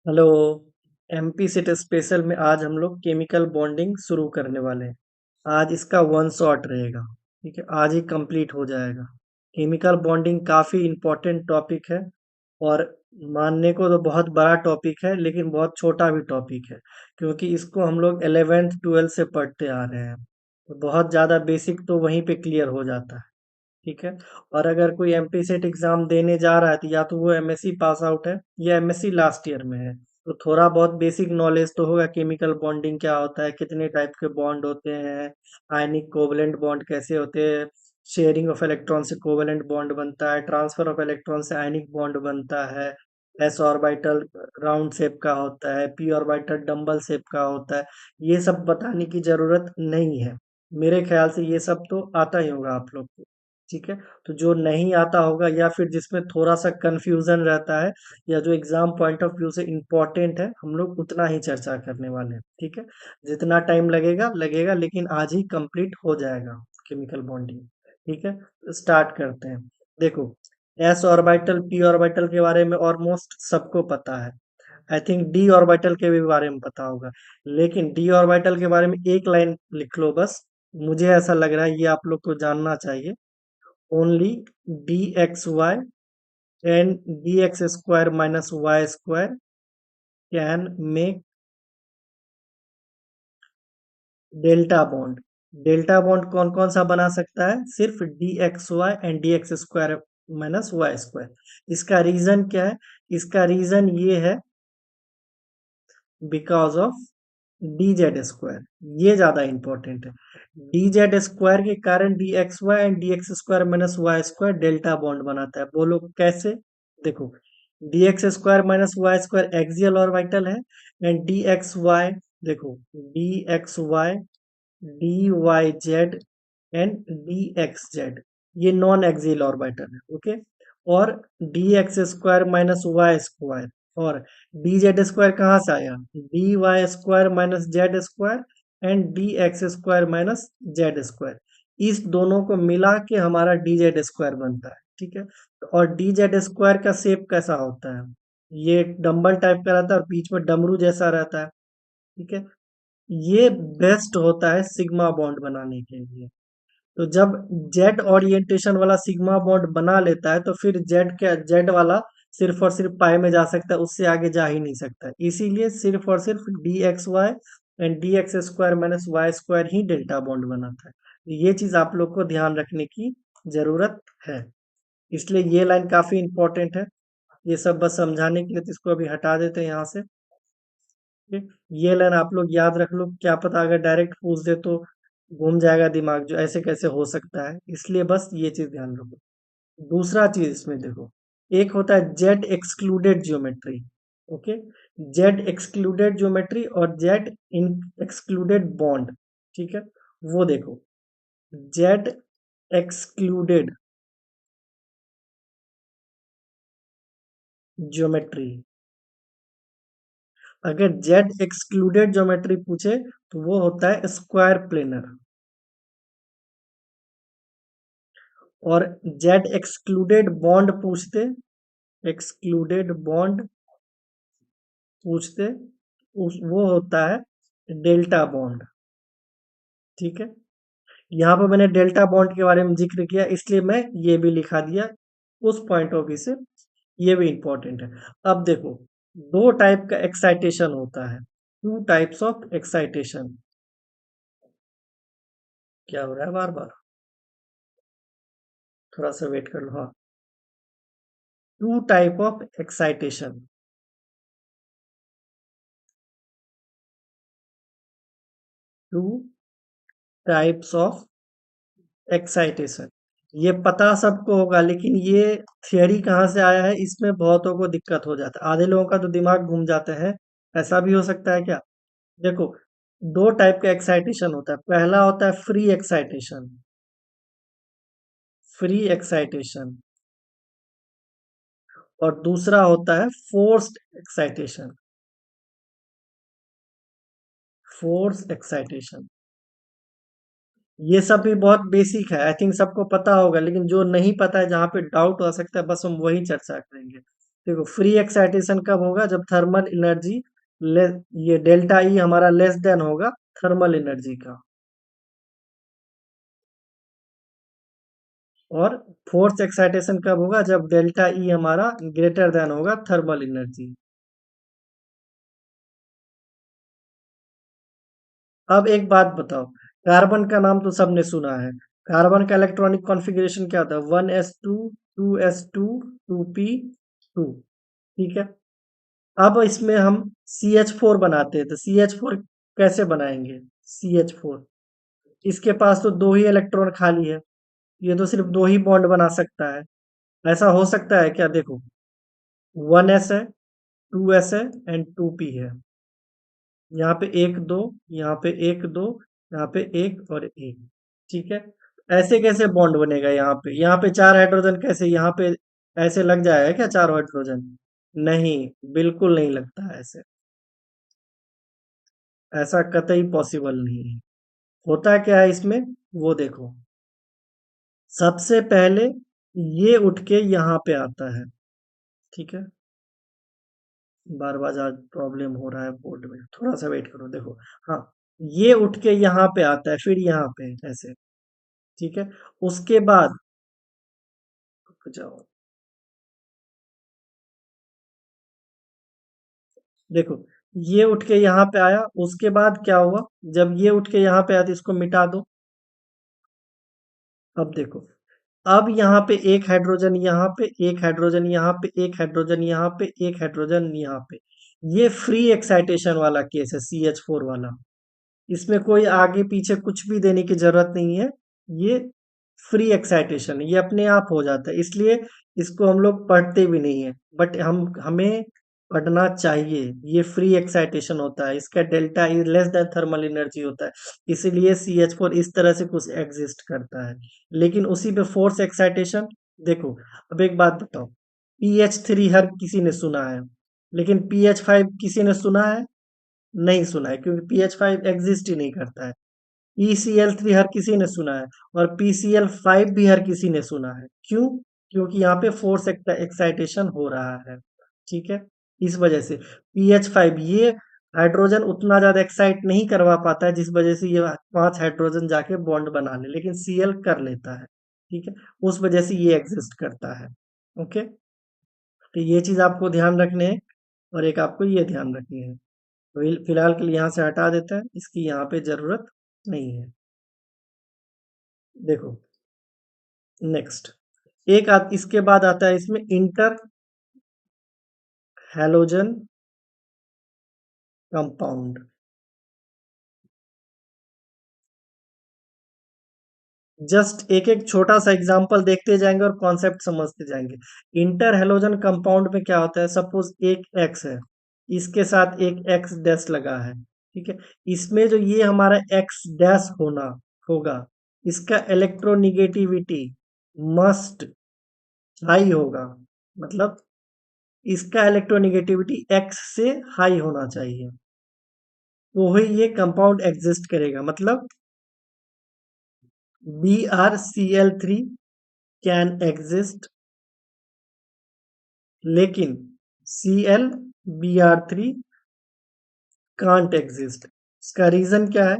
Hello. MP set special में आज हम लोग केमिकल बॉन्डिंग शुरू करने वाले हैं। आज इसका वन शॉट रहेगा। ठीक है, आज ही कंप्लीट हो जाएगा। केमिकल बॉन्डिंग काफी इम्पोर्टेंट टॉपिक है और मानने को तो बहुत बड़ा टॉपिक है, लेकिन बहुत छोटा भी टॉपिक है, क्योंकि इसको हम लोग 11th 12th से पढ़ते आ रहे हैं। तो बहुत ज्यादा बेसिक तो वहीं पे क्लियर हो जाता है। ठीक है। और अगर कोई एमपी सेट एग्जाम देने जा रहा है तो या तो वो एमएससी पास आउट है या एमएससी लास्ट ईयर में है। तो थोड़ा बहुत बेसिक नॉलेज तो होगा, केमिकल बॉन्डिंग क्या होता है, कितने टाइप के बॉन्ड होते हैं, आयनिक कोवलेंट बॉन्ड कैसे होते हैं, शेयरिंग ऑफ इलेक्ट्रॉन से कोवलेंट बॉन्ड बनता है, ट्रांसफर ऑफ इलेक्ट्रॉन से आयनिक बॉन्ड बनता है, एस ऑर्बिटल राउंड शेप का होता है, पी ऑर्बिटल डंबल शेप का होता है। ये सब बताने की जरूरत नहीं है। मेरे ख्याल से ये सब तो आता ही होगा आप लोग को। ठीक है। तो जो नहीं आता होगा या फिर जिसमें थोड़ा सा कंफ्यूजन रहता है या जो एग्जाम पॉइंट ऑफ व्यू से इम्पोर्टेंट है, हम लोग उतना ही चर्चा करने वाले हैं। ठीक है। जितना टाइम लगेगा लगेगा, लेकिन आज ही कंप्लीट हो जाएगा केमिकल बॉन्डिंग। ठीक है, स्टार्ट करते हैं। देखो, एस ऑर्बिटल पी ऑर्बिटल के बारे में ऑलमोस्ट सबको पता है। आई थिंक डी ऑर्बिटल के भी बारे में पता होगा, लेकिन डी ऑर्बिटल के बारे में एक लाइन लिख लो बस। मुझे ऐसा लग रहा है ये आप लोग को जानना चाहिए। only dxy and dx square minus y square can make delta bond. Delta bond कौन कौन सा बना सकता है? सिर्फ dxy and dx square minus Y square. इसका रीजन क्या है? इसका रीजन ये है, because of D Z square. ये ज्यादा इंपॉर्टेंट है। डी जेड स्क्वायर के कारण D X Y and D X square minus Y square delta bond बनाता है। बोलो कैसे? देखो, D X square minus Y square axial orbital है, एंड डी एक्स वाई, देखो, D X Y D Y Z and D X Z, ये non axial orbital है। Okay. और D X square minus Y square और D Z square कहाँ से आया? D Y square minus Z square and D X square minus Z square. इस दोनों को मिला के हमारा डी जेड स्क्वायर बनता है। ठीक है। और डी जेड स्क्वायर का शेप कैसा होता है? ये डम्बल टाइप का रहता है और बीच में डमरू जैसा रहता है। ठीक है। ये बेस्ट होता है सिग्मा बॉन्ड बनाने के लिए। तो जब जेड ओरिएंटेशन वाला सिग्मा बॉन्ड बना लेता है तो फिर जेड वाला सिर्फ और सिर्फ पाई में जा सकता है, उससे आगे जा ही नहीं सकता है। इसीलिए सिर्फ और सिर्फ D X Y and D X square minus Y square ही डेल्टा बॉन्ड बनाता है। ये चीज आप लोग को ध्यान रखने की जरूरत है। इसलिए ये लाइन काफी इंपॉर्टेंट है। ये सब बस समझाने के लिए, तो इसको अभी हटा देते हैं यहाँ से। ठीक है? ये लाइन आप लोग याद रख लो, क्या पता अगर डायरेक्ट पूछ दे तो घूम जाएगा दिमाग, जो ऐसे कैसे हो सकता है। इसलिए बस ये चीज ध्यान रखो। दूसरा चीज इसमें देखो, एक होता है Z excluded geometry. Okay. Z excluded geometry और जेड इन एक्सक्लूडेड बॉन्ड। ठीक है। वो देखो, जेड एक्सक्लूडेड ज्योमेट्री, अगर जेड एक्सक्लूडेड ज्योमेट्री पूछे तो वो होता है स्क्वायर प्लेनर। और जेड एक्सक्लूडेड बॉन्ड पूछते, एक्सक्लूडेड बॉन्ड पूछते, वो होता है डेल्टा बॉन्ड। ठीक है। यहाँ पर मैंने डेल्टा बॉन्ड के बारे में जिक्र किया, इसलिए मैं ये भी लिखा दिया। उस पॉइंट ऑफ व्यू से ये भी इंपॉर्टेंट है। अब देखो, दो टाइप का एक्साइटेशन होता है, टू टाइप्स ऑफ एक्साइटेशन। क्या हो रहा है बार बार? थोड़ा सा वेट कर लो। हाँ, two type of excitation. Two types of excitation, ये पता सबको होगा, लेकिन ये थियरी कहाँ से आया है, इसमें बहुतों को दिक्कत हो जाता है। आधे लोगों का तो दिमाग घूम जाता है। ऐसा भी हो सकता है क्या? देखो, दो टाइप का एक्साइटेशन होता है। पहला होता है फ्री एक्साइटेशन, फ्री एक्साइटेशन। और दूसरा होता है फोर्स्ड एक्साइटेशन, फोर्स एक्साइटेशन। ये सब भी बहुत बेसिक है, आई थिंक सबको पता होगा, लेकिन जो नहीं पता है, जहाँ पे डाउट हो सकता है, बस हम वही चर्चा करेंगे। देखो फ्री एक्साइटेशन कब होगा, जब थर्मल एनर्जी ये डेल्टा ई हमारा लेस देन होगा थर्मल एनर्जी का। और फोर्स एक्साइटेशन कब होगा, जब डेल्टा ई हमारा ग्रेटर देन होगा थर्मल एनर्जी। अब एक बात बताओ, कार्बन का नाम तो सबने सुना है। कार्बन का इलेक्ट्रॉनिक कॉन्फ़िगरेशन क्या होता है, 1s2 2s2 2p2। ठीक है। अब इसमें हम CH4 बनाते हैं, तो CH4 कैसे बनाएंगे। CH4, इसके पास तो दो ही इलेक्ट्रॉन खाली है, ये तो सिर्फ दो ही बॉन्ड बना सकता है। ऐसा हो सकता है क्या, देखो 1s है, 2s है एंड 2p है। यहाँ पे एक दो, यहाँ पे एक दो, यहाँ पे एक और एक। ठीक है। ऐसे कैसे बॉन्ड बनेगा, यहाँ पे चार हाइड्रोजन कैसे, यहाँ पे ऐसे लग जाएगा क्या चार हाइड्रोजन। नहीं, बिल्कुल नहीं लगता है ऐसे। ऐसा कतई पॉसिबल नहीं है। होता क्या है इसमें, वो देखो, सबसे पहले ये उठ के यहाँ पे आता है। ठीक है। बार बार आज प्रॉब्लम हो रहा है बोर्ड में, थोड़ा सा वेट करो, देखो। हाँ, ये उठ के यहाँ पे आता है, फिर यहाँ पे ऐसे। ठीक है। उसके बाद रुक जाओ, देखो ये उठ के यहाँ पे आया, उसके बाद क्या हुआ, जब ये उठ के यहाँ पे आया तो इसको मिटा दो। अब देखो, अब यहाँ पे एक हाइड्रोजन, यहाँ पे एक हाइड्रोजन, यहाँ पे एक हाइड्रोजन, यहाँ पे एक हाइड्रोजन, यहाँ पे। ये फ्री एक्साइटेशन वाला केस है, CH4 वाला। इसमें कोई आगे पीछे कुछ भी देने की जरूरत नहीं है। ये फ्री एक्साइटेशन, ये अपने आप हो जाता है, इसलिए इसको हम लोग पढ़ते भी नहीं है, बट हमें पढ़ना चाहिए। ये फ्री एक्साइटेशन होता है, इसका delta is less than thermal energy होता है, इसीलिए CH4 इस तरह से कुछ एग्जिस्ट करता है। लेकिन उसी पे फोर्स एक्साइटेशन, देखो। अब एक बात बताओ, PH3 हर किसी ने सुना है, लेकिन PH5 किसी ने सुना है, नहीं सुना है, क्योंकि PH5 एग्जिस्ट ही नहीं करता है। PCl3 हर किसी ने सुना है, और PCl5 भी हर किसी ने सुना है। क्यों, क्योंकि यहाँ पे फोर्स एक्साइटेशन हो रहा है। ठीक है। इस वजह से PH5 ये हाइड्रोजन उतना ज्यादा एक्साइट नहीं करवा पाता है, जिस वजह से ये पांच हाइड्रोजन जाके बॉन्ड बना ले, लेकिन Cl कर लेता है। ठीक है। उस वजह से ये एग्जिस्ट करता है। ओके। तो ये चीज आपको ध्यान रखने हैं, और एक आपको ये ध्यान रखनी है। फिलहाल के लिए यहाँ से हटा देता है, इसकी यहाँ पे जरूरत नहीं है। देखो नेक्स्ट, इसके बाद आता है इसमें इंटर हैलोजन कंपाउंड। जस्ट एक एक छोटा सा एग्जांपल देखते जाएंगे और कॉन्सेप्ट समझते जाएंगे। इंटर हैलोजन कंपाउंड में क्या होता है, सपोज एक एक्स है, इसके साथ एक एक्स डैश लगा है। ठीक है। इसमें जो ये हमारा एक्स डैश होना होगा, इसका इलेक्ट्रोनिगेटिविटी मस्ट हाई होगा। मतलब इसका इलेक्ट्रोनिगेटिविटी एक्स से हाई होना चाहिए, तो ही ये कंपाउंड एग्जिस्ट करेगा। मतलब BrCl3 कैन एग्जिस्ट, लेकिन ClBr3 कांट एग्जिस्ट। उसका रीजन क्या है,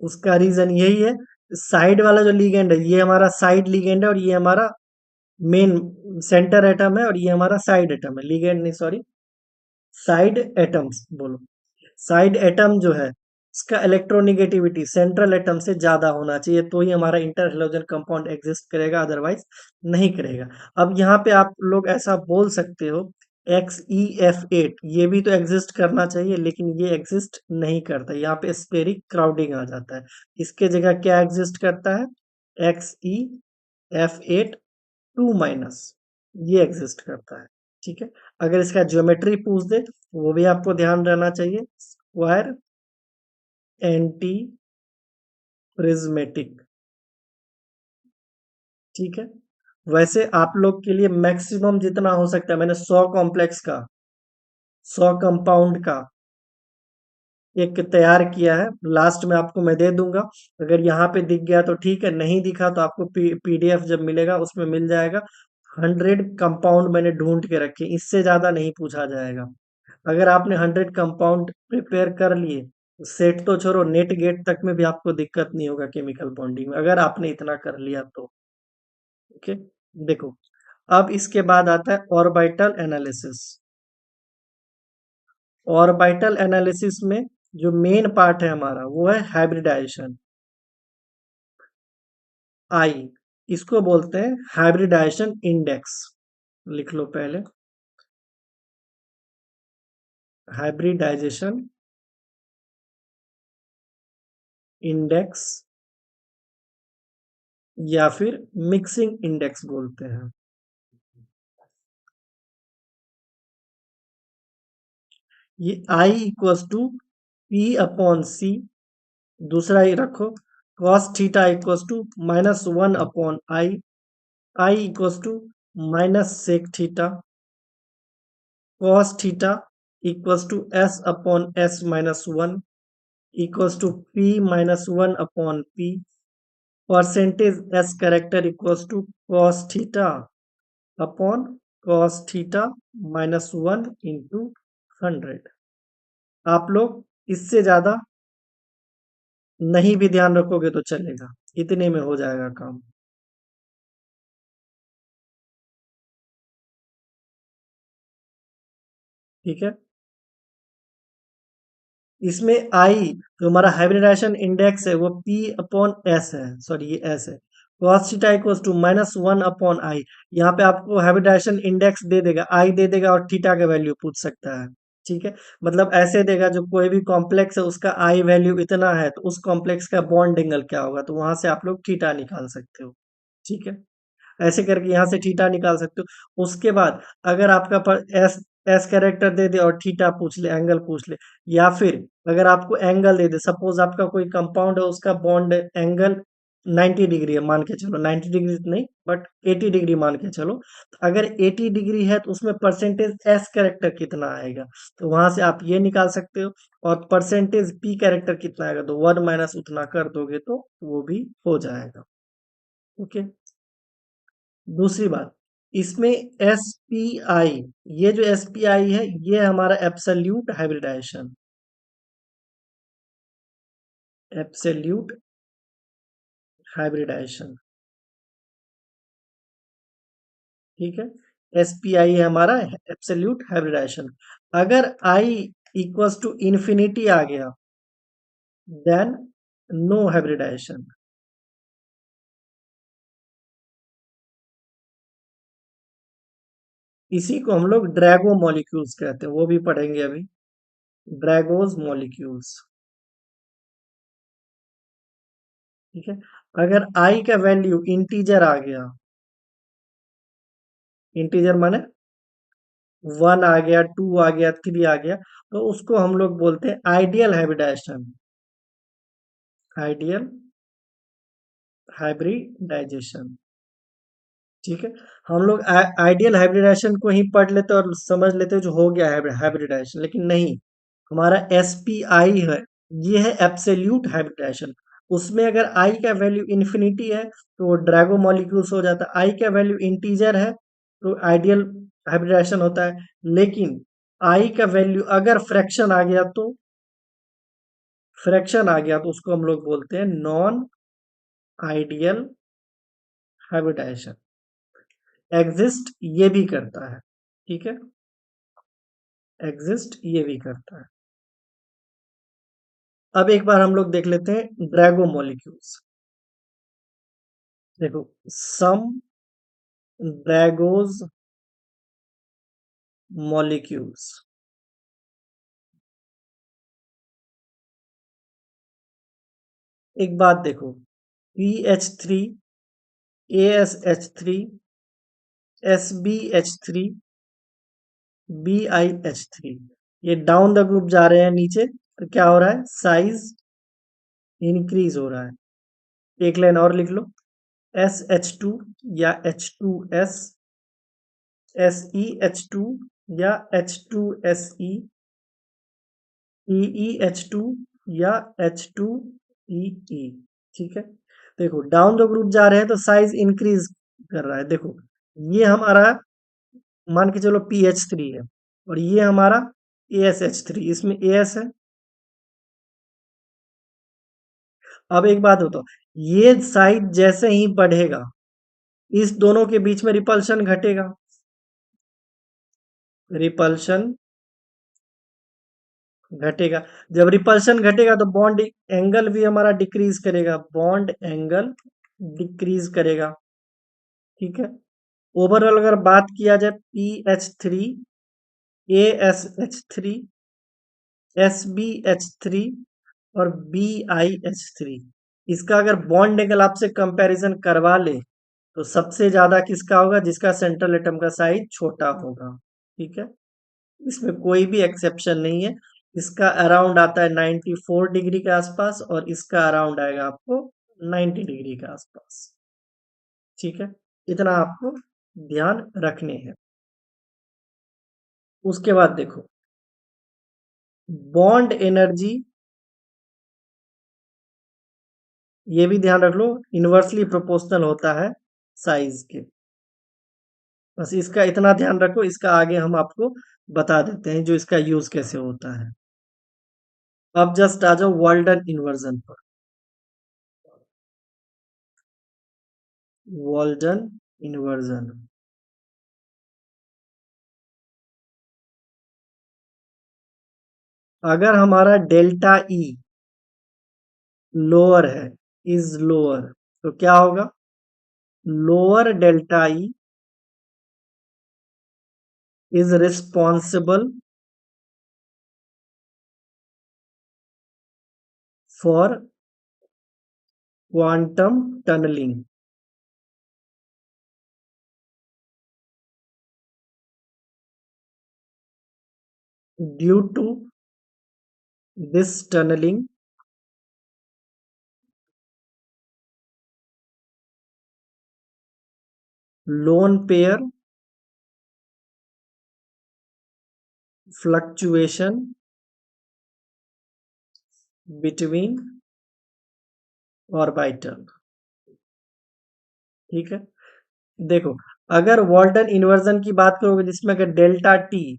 उसका रीजन यही है, साइड वाला जो लिगेंड है, ये हमारा साइड लिगेंड है, और ये हमारा मेन सेंटर एटम है, और ये हमारा साइड एटम है, लिगेंड नहीं, सॉरी, साइड एटम्स बोलो। साइड एटम जो है, इसका इलेक्ट्रोनिगेटिविटी सेंट्रल एटम से ज्यादा होना चाहिए, तो ही हमारा इंटर हैलोजन कंपाउंड एग्जिस्ट करेगा, अदरवाइज नहीं करेगा। अब यहाँ पे आप लोग ऐसा बोल सकते हो, XeF8 ये भी तो एग्जिस्ट करना चाहिए, लेकिन ये एग्जिस्ट नहीं करता, यहाँ पे स्टेरिक क्राउडिंग आ जाता है। इसके जगह क्या एग्जिस्ट करता है, XeF8 2 माइनस, ये एग्जिस्ट करता है। ठीक है। अगर इसका ज्योमेट्री पूछ दे, वो भी आपको ध्यान रहना चाहिए, स्क्वायर एंटी प्रिज्मेटिक। ठीक है। वैसे आप लोग के लिए मैक्सिमम जितना हो सकता है, मैंने 100 कॉम्प्लेक्स का, 100 कंपाउंड का एक तैयार किया है, लास्ट में आपको मैं दे दूंगा। अगर यहाँ पे दिख गया तो ठीक है, नहीं दिखा तो आपको PDF जब मिलेगा उसमें मिल जाएगा। 100 कंपाउंड मैंने ढूंढ के रखे, इससे ज्यादा नहीं पूछा जाएगा। अगर आपने 100 कंपाउंड प्रिपेयर कर लिए, सेट तो छोड़ो, नेट गेट तक में भी आपको दिक्कत नहीं होगा केमिकल बॉन्डिंग में, अगर आपने इतना कर लिया तो। ओके, देखो, अब इसके बाद आता है ऑर्बिटल एनालिसिस। ऑर्बिटल एनालिसिस में जो मेन पार्ट है हमारा वो है हाइब्रिडाइजेशन, आई, इसको बोलते हैं हाइब्रिडाइजेशन इंडेक्स। लिख लो पहले, हाइब्रिडाइजेशन इंडेक्स या फिर मिक्सिंग इंडेक्स बोलते हैं। ये I equals to P upon C, दूसरा ही रखो, cos theta equals to -1 upon I equals to minus sec theta, cos theta equals to s upon s minus 1 equals to p minus 1 upon p, percentage s character equals to cos theta upon cos theta minus 1 into 100। आप लोग इससे ज्यादा नहीं भी ध्यान रखोगे तो चलेगा, इतने में हो जाएगा काम। ठीक है, इसमें आई जो हमारा हाइब्रिडाइजेशन इंडेक्स है वो पी अपॉन एस है, सॉरी ये एस है। cos theta equals to -1 upon I, यहाँ पे आपको हाइब्रिडाइजेशन इंडेक्स दे देगा, आई दे देगा और थीटा का वैल्यू पूछ सकता है। ठीक है, मतलब ऐसे देगा जो कोई भी कॉम्प्लेक्स है उसका आई वैल्यू इतना है तो उस कॉम्प्लेक्स का बॉन्ड एंगल क्या होगा, तो वहां से आप लोग थीटा निकाल सकते हो। ठीक है, ऐसे करके यहाँ से थीटा निकाल सकते हो। उसके बाद अगर आपका पर एस एस कैरेक्टर दे दे और थीटा पूछ ले, एंगल पूछ ले, या फिर अगर आपको एंगल दे दे, सपोज आपका कोई कंपाउंड है उसका बॉन्ड एंगल 90 डिग्री है, मान के चलो 90 डिग्री नहीं बट 80 डिग्री मान के चलो, तो अगर 80 डिग्री है तो उसमें परसेंटेज एस कैरेक्टर कितना आएगा, तो वहां से आप ये निकाल सकते हो। और परसेंटेज पी कैरेक्टर कितना आएगा, तो 1 माइनस उतना कर दोगे तो वो भी हो जाएगा। ओके, दूसरी बात, इसमें एस पी आई, ये जो एस पी आई है ये हमारा एब्सोल्यूट हाइब्रिडाइजेशन, एब्सोल्यूट हाइब्रिडाइजेशन। ठीक है, एस पी आई है हमारा एब्सोल्यूट हाइब्रिडाइजेशन। अगर आई इक्वल्स टू इंफिनिटी आ गया देन नो हाइब्रिडाइजेशन। इसी को हम लोग ड्रैगो मॉलिक्यूल्स कहते हैं, वो भी पढ़ेंगे अभी, ड्रैगोज मॉलिक्यूल्स। ठीक है, अगर आई का वैल्यू इंटीजर आ गया, इंटीजर माने 1 आ गया, 2 आ गया, 3 आ गया, तो उसको हम लोग बोलते हैं आइडियल हाइब्रिडाइजेशन, आइडियल हाइब्रिडाइजेशन। ठीक है, हम लोग आइडियल हाइब्रिडाइजेशन को ही पढ़ लेते और समझ लेते जो हो गया हाइब्रिडाइजेशन, लेकिन नहीं, हमारा एस पी आई है, ये है एब्सोल्यूट हाइब्रिडाइजेशन। उसमें अगर आई का वैल्यू इंफिनिटी है तो ड्रैगो मॉलिक्यूल्स हो जाता है, आई का वैल्यू इंटीजर है तो आइडियल हाइब्रिडाइजेशन होता है। लेकिन आई का वैल्यू अगर फ्रैक्शन आ गया तो, फ्रैक्शन आ गया तो उसको हम लोग बोलते हैं नॉन आइडियल हाइब्रिडाइजेशन। एग्जिस्ट ये भी करता है। ठीक है, एग्जिस्ट ये भी करता है। अब एक बार हम लोग देख लेते हैं ड्रैगो मॉलिक्यूल्स। देखो, सम ड्रैगोज मॉलिक्यूल्स, एक बात देखो, PH3, ASH3, SBH3, BiH3, ये डाउन द ग्रुप जा रहे हैं नीचे, तो क्या हो रहा है, साइज इंक्रीज हो रहा है। एक लाइन और लिख लो, SH2 या H2S, SeH2 या H2Se, EeH2 या H2Ee। ठीक है, देखो डाउन द ग्रुप जा रहे हैं तो साइज इंक्रीज कर रहा है। देखो ये हमारा मान के चलो PH3 है और ये हमारा ASH3, इसमें AS है। अब एक बात बताओ, ये साइज जैसे ही बढ़ेगा इस दोनों के बीच में रिपल्शन घटेगा। रिपल्शन घटेगा। जब रिपल्शन घटेगा तो बॉन्ड एंगल भी हमारा डिक्रीज करेगा, बॉन्ड एंगल डिक्रीज करेगा। ठीक है। ओवरऑल अगर बात किया जाए PH3, ASH3, SBH3 और BiH3, इसका अगर बॉन्ड एंगल आपसे कंपैरिजन करवा ले तो सबसे ज्यादा किसका होगा, जिसका सेंट्रल एटम का साइज छोटा होगा। ठीक है। इसमें कोई भी एक्सेप्शन नहीं है। इसका अराउंड आता है 94 डिग्री के आसपास और इसका अराउंड आएगा आपको 90 डिग्री के आसपास। ठीक है। इतना आपको ध्यान रखने हैं। उसके बाद देखो, बॉन्ड एनर्जी, ये भी ध्यान रख लो, इनवर्सली प्रोपोर्शनल होता है साइज के। बस इसका इतना ध्यान रखो, इसका आगे हम आपको बता देते हैं जो इसका यूज कैसे होता है। अब जस्ट आ जाओ वॉल्टन इन्वर्जन पर। वॉल्टन इन्वर्जन, अगर हमारा डेल्टा ई लोअर है, इज लोअर, तो क्या होगा, lower delta E is responsible for quantum tunnelling due to this tunnelling lone pair fluctuation between orbital. ठीक है। देखो, अगर वॉल्टन इन्वर्जन की बात करोगे जिसमें अगर डेल्टा टी,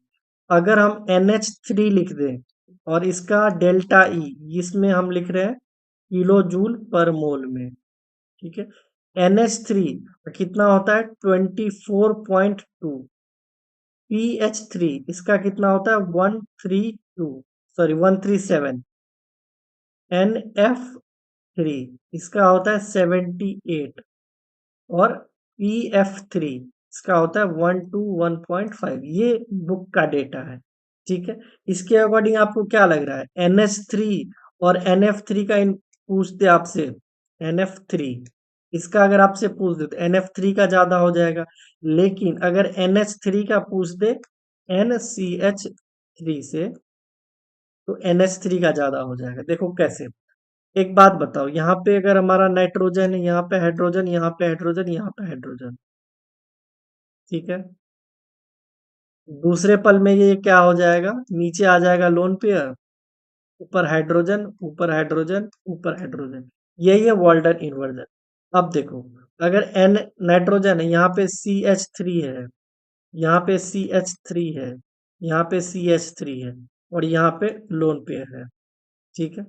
अगर हम NH3 लिख दें और इसका डेल्टा ई, इसमें हम लिख रहे हैं किलो जूल पर मोल में। ठीक है। NH3 कितना होता है 24.2, PH3 इसका कितना होता है 132, सॉरी 137, NF3 इसका होता है 78 और PF3 इसका होता है 1 to 1.5। ये बुक का डेटा है। ठीक है। इसके अकॉर्डिंग आपको क्या लग रहा है, NH3 और NF3 का पूछते आपसे, NF3 इसका अगर आपसे पूछ दे तो NF3 का ज्यादा हो जाएगा, लेकिन अगर NH3 का पूछ दे NCH3 से तो NH3 का ज्यादा हो जाएगा। देखो कैसे, एक बात बताओ, यहाँ पे अगर हमारा नाइट्रोजन है, यहाँ पे हाइड्रोजन, यहाँ पे हाइड्रोजन, यहाँ पे हाइड्रोजन। ठीक है। दूसरे पल में ये क्या हो जाएगा, नीचे आ जाएगा लोन पेयर, ऊपर हाइड्रोजन, ऊपर हाइड्रोजन, ऊपर हाइड्रोजन। यही है वॉल्टन इन्वर्जन। अब देखो, अगर N नाइट्रोजन है, यहाँ पे CH3 है, यहाँ पे CH3 है, यहाँ पे CH3 है और यहाँ पे लोन पेयर है। ठीक है।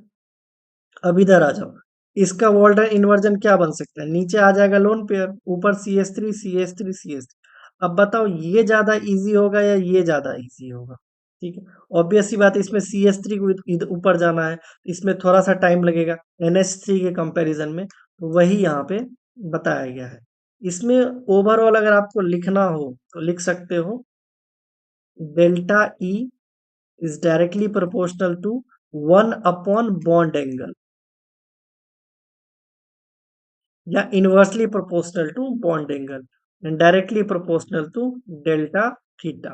अब इधर आ जाओ, इसका वॉल्टन इन्वर्जन क्या बन सकता है, नीचे आ जाएगा लोन पेयर, ऊपर CH3 CH3 CH3। अब बताओ ये ज्यादा इजी होगा या ये ज्यादा इजी होगा। ठीक है। ऑब्वियस सी बात है, इसमें CH3 को इधर ऊपर जाना है, इसमें थोड़ा सा टाइम लगेगा NH3 के कंपैरिजन में, तो वही यहाँ पे बताया गया है। इसमें ओवरऑल अगर आपको लिखना हो तो लिख सकते हो, delta E is directly proportional to 1 bond angle या inversely proportional to bond angle and directly proportional to delta theta.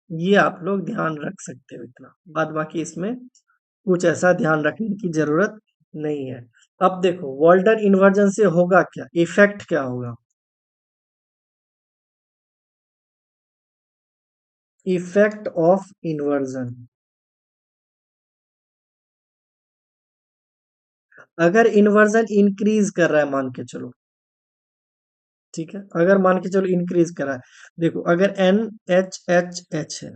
ये आप लोग ध्यान रख सकते हो, इतना बाद बाकी इसमें कुछ ऐसा ध्यान रखने की जरूरत नहीं है। अब देखो वॉल्टन इन्वर्जन से होगा क्या, इफेक्ट क्या होगा, इफेक्ट ऑफ इन्वर्जन। अगर इन्वर्जन इंक्रीज कर रहा है मान के चलो, ठीक है, अगर मान के चलो इंक्रीज करा है, देखो अगर एन एच एच एच है,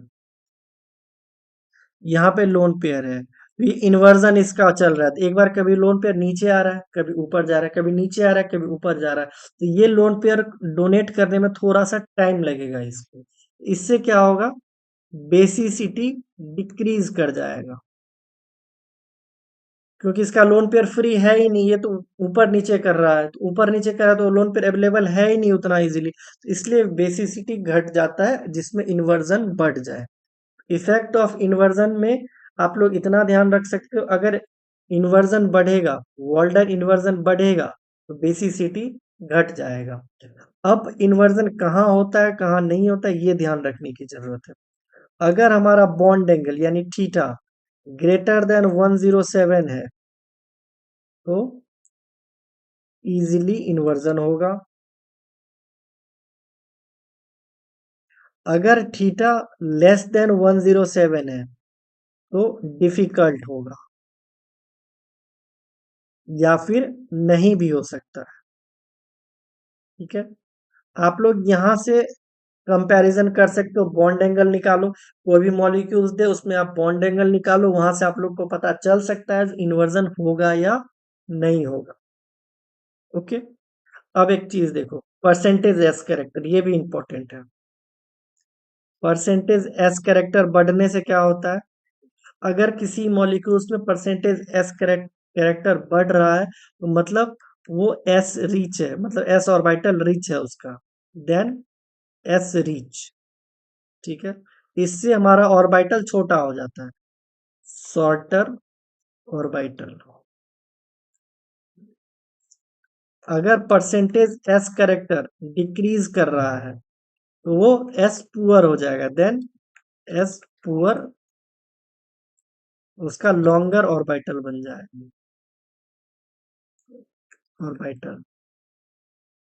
यहाँ पे लोन पेयर है, तो ये इन्वर्जन इसका चल रहा है, तो एक बार कभी लोन पेयर नीचे आ रहा है, कभी ऊपर जा रहा है, कभी नीचे आ रहा है, कभी ऊपर जा रहा है, तो ये लोन पेयर डोनेट करने में थोड़ा सा टाइम लगेगा इसको। इससे क्या होगा, बेसिसिटी डिक्रीज कर जाएगा, क्योंकि इसका लोन पेयर फ्री है ही नहीं, ये तो ऊपर नीचे कर रहा है, तो ऊपर नीचे कर रहा है तो लोन पेयर अवेलेबल है ही नहीं उतना इजीली, तो इसलिए बेसिसिटी घट जाता है जिसमें इन्वर्जन बढ़ जाए। इफेक्ट ऑफ इन्वर्जन में आप लोग इतना ध्यान रख सकते हो, अगर इन्वर्जन बढ़ेगा, वॉल्डर इन्वर्जन बढ़ेगा, तो बेसिसिटी घट जाएगा। अब इन्वर्जन कहाँ होता है कहाँ नहीं होता है ये ध्यान रखने की जरूरत है। अगर हमारा बॉन्ड एंगल यानी थीटा ग्रेटर देन 107 है, तो इजीली इन्वर्जन होगा। अगर थीटा लेस देन 107 है, तो डिफिकल्ट होगा, या फिर नहीं भी हो सकता है। ठीक है, आप लोग यहाँ से कंपैरिजन कर सकते हो, बॉन्ड एंगल निकालो, कोई भी मॉलिक्यूल्स दे उसमें आप बॉन्ड एंगल निकालो, वहां से आप लोग को पता चल सकता है इन्वर्जन होगा या नहीं होगा। ओके, अब एक चीज देखो, परसेंटेज एस कैरेक्टर, ये भी इंपॉर्टेंट है। परसेंटेज एस कैरेक्टर बढ़ने से क्या होता है, अगर किसी मॉलिक्यूल्स में परसेंटेज एस कैरेक्टर बढ़ रहा है, तो मतलब वो एस रीच है, मतलब एस ऑर्बिटल रिच है उसका, देन एस रीच। ठीक है, इससे हमारा ऑर्बिटल छोटा हो जाता है, शॉर्टर ऑर्बिटल। अगर परसेंटेज एस कैरेक्टर डिक्रीज कर रहा है, तो वो एस पुअर हो जाएगा, देन एस पुअर उसका लॉन्गर ऑर्बिटल बन जाएगा, ऑर्बिटल।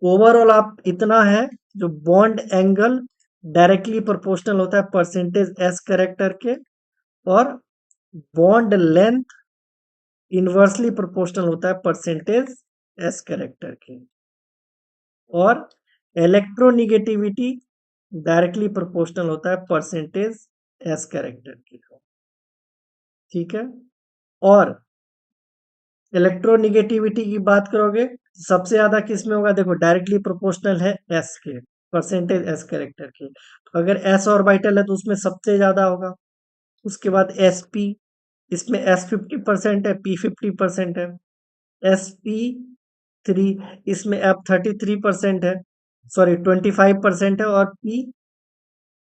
ओवरऑल आप इतना है, जो बॉन्ड एंगल डायरेक्टली प्रोपोर्शनल होता है परसेंटेज एस कैरेक्टर के, और बॉन्ड लेंथ इनवर्सली प्रोपोर्शनल होता है परसेंटेज एस कैरेक्टर के, और इलेक्ट्रोनिगेटिविटी डायरेक्टली प्रोपोर्शनल होता है परसेंटेज एस कैरेक्टर की। ठीक है, और इलेक्ट्रोनिगेटिविटी की बात करोगे, सबसे ज्यादा किस में होगा, देखो डायरेक्टली प्रोपोर्शनल है एस के, परसेंटेज एस कैरेक्टर के, तो अगर एस ऑर्बिटल है तो उसमें सबसे ज्यादा होगा। उसके बाद एस पी, इसमें एस 50% है, पी 50% है, एस पी थ्री, इसमें एफ 33% है, सॉरी 25% है, और पी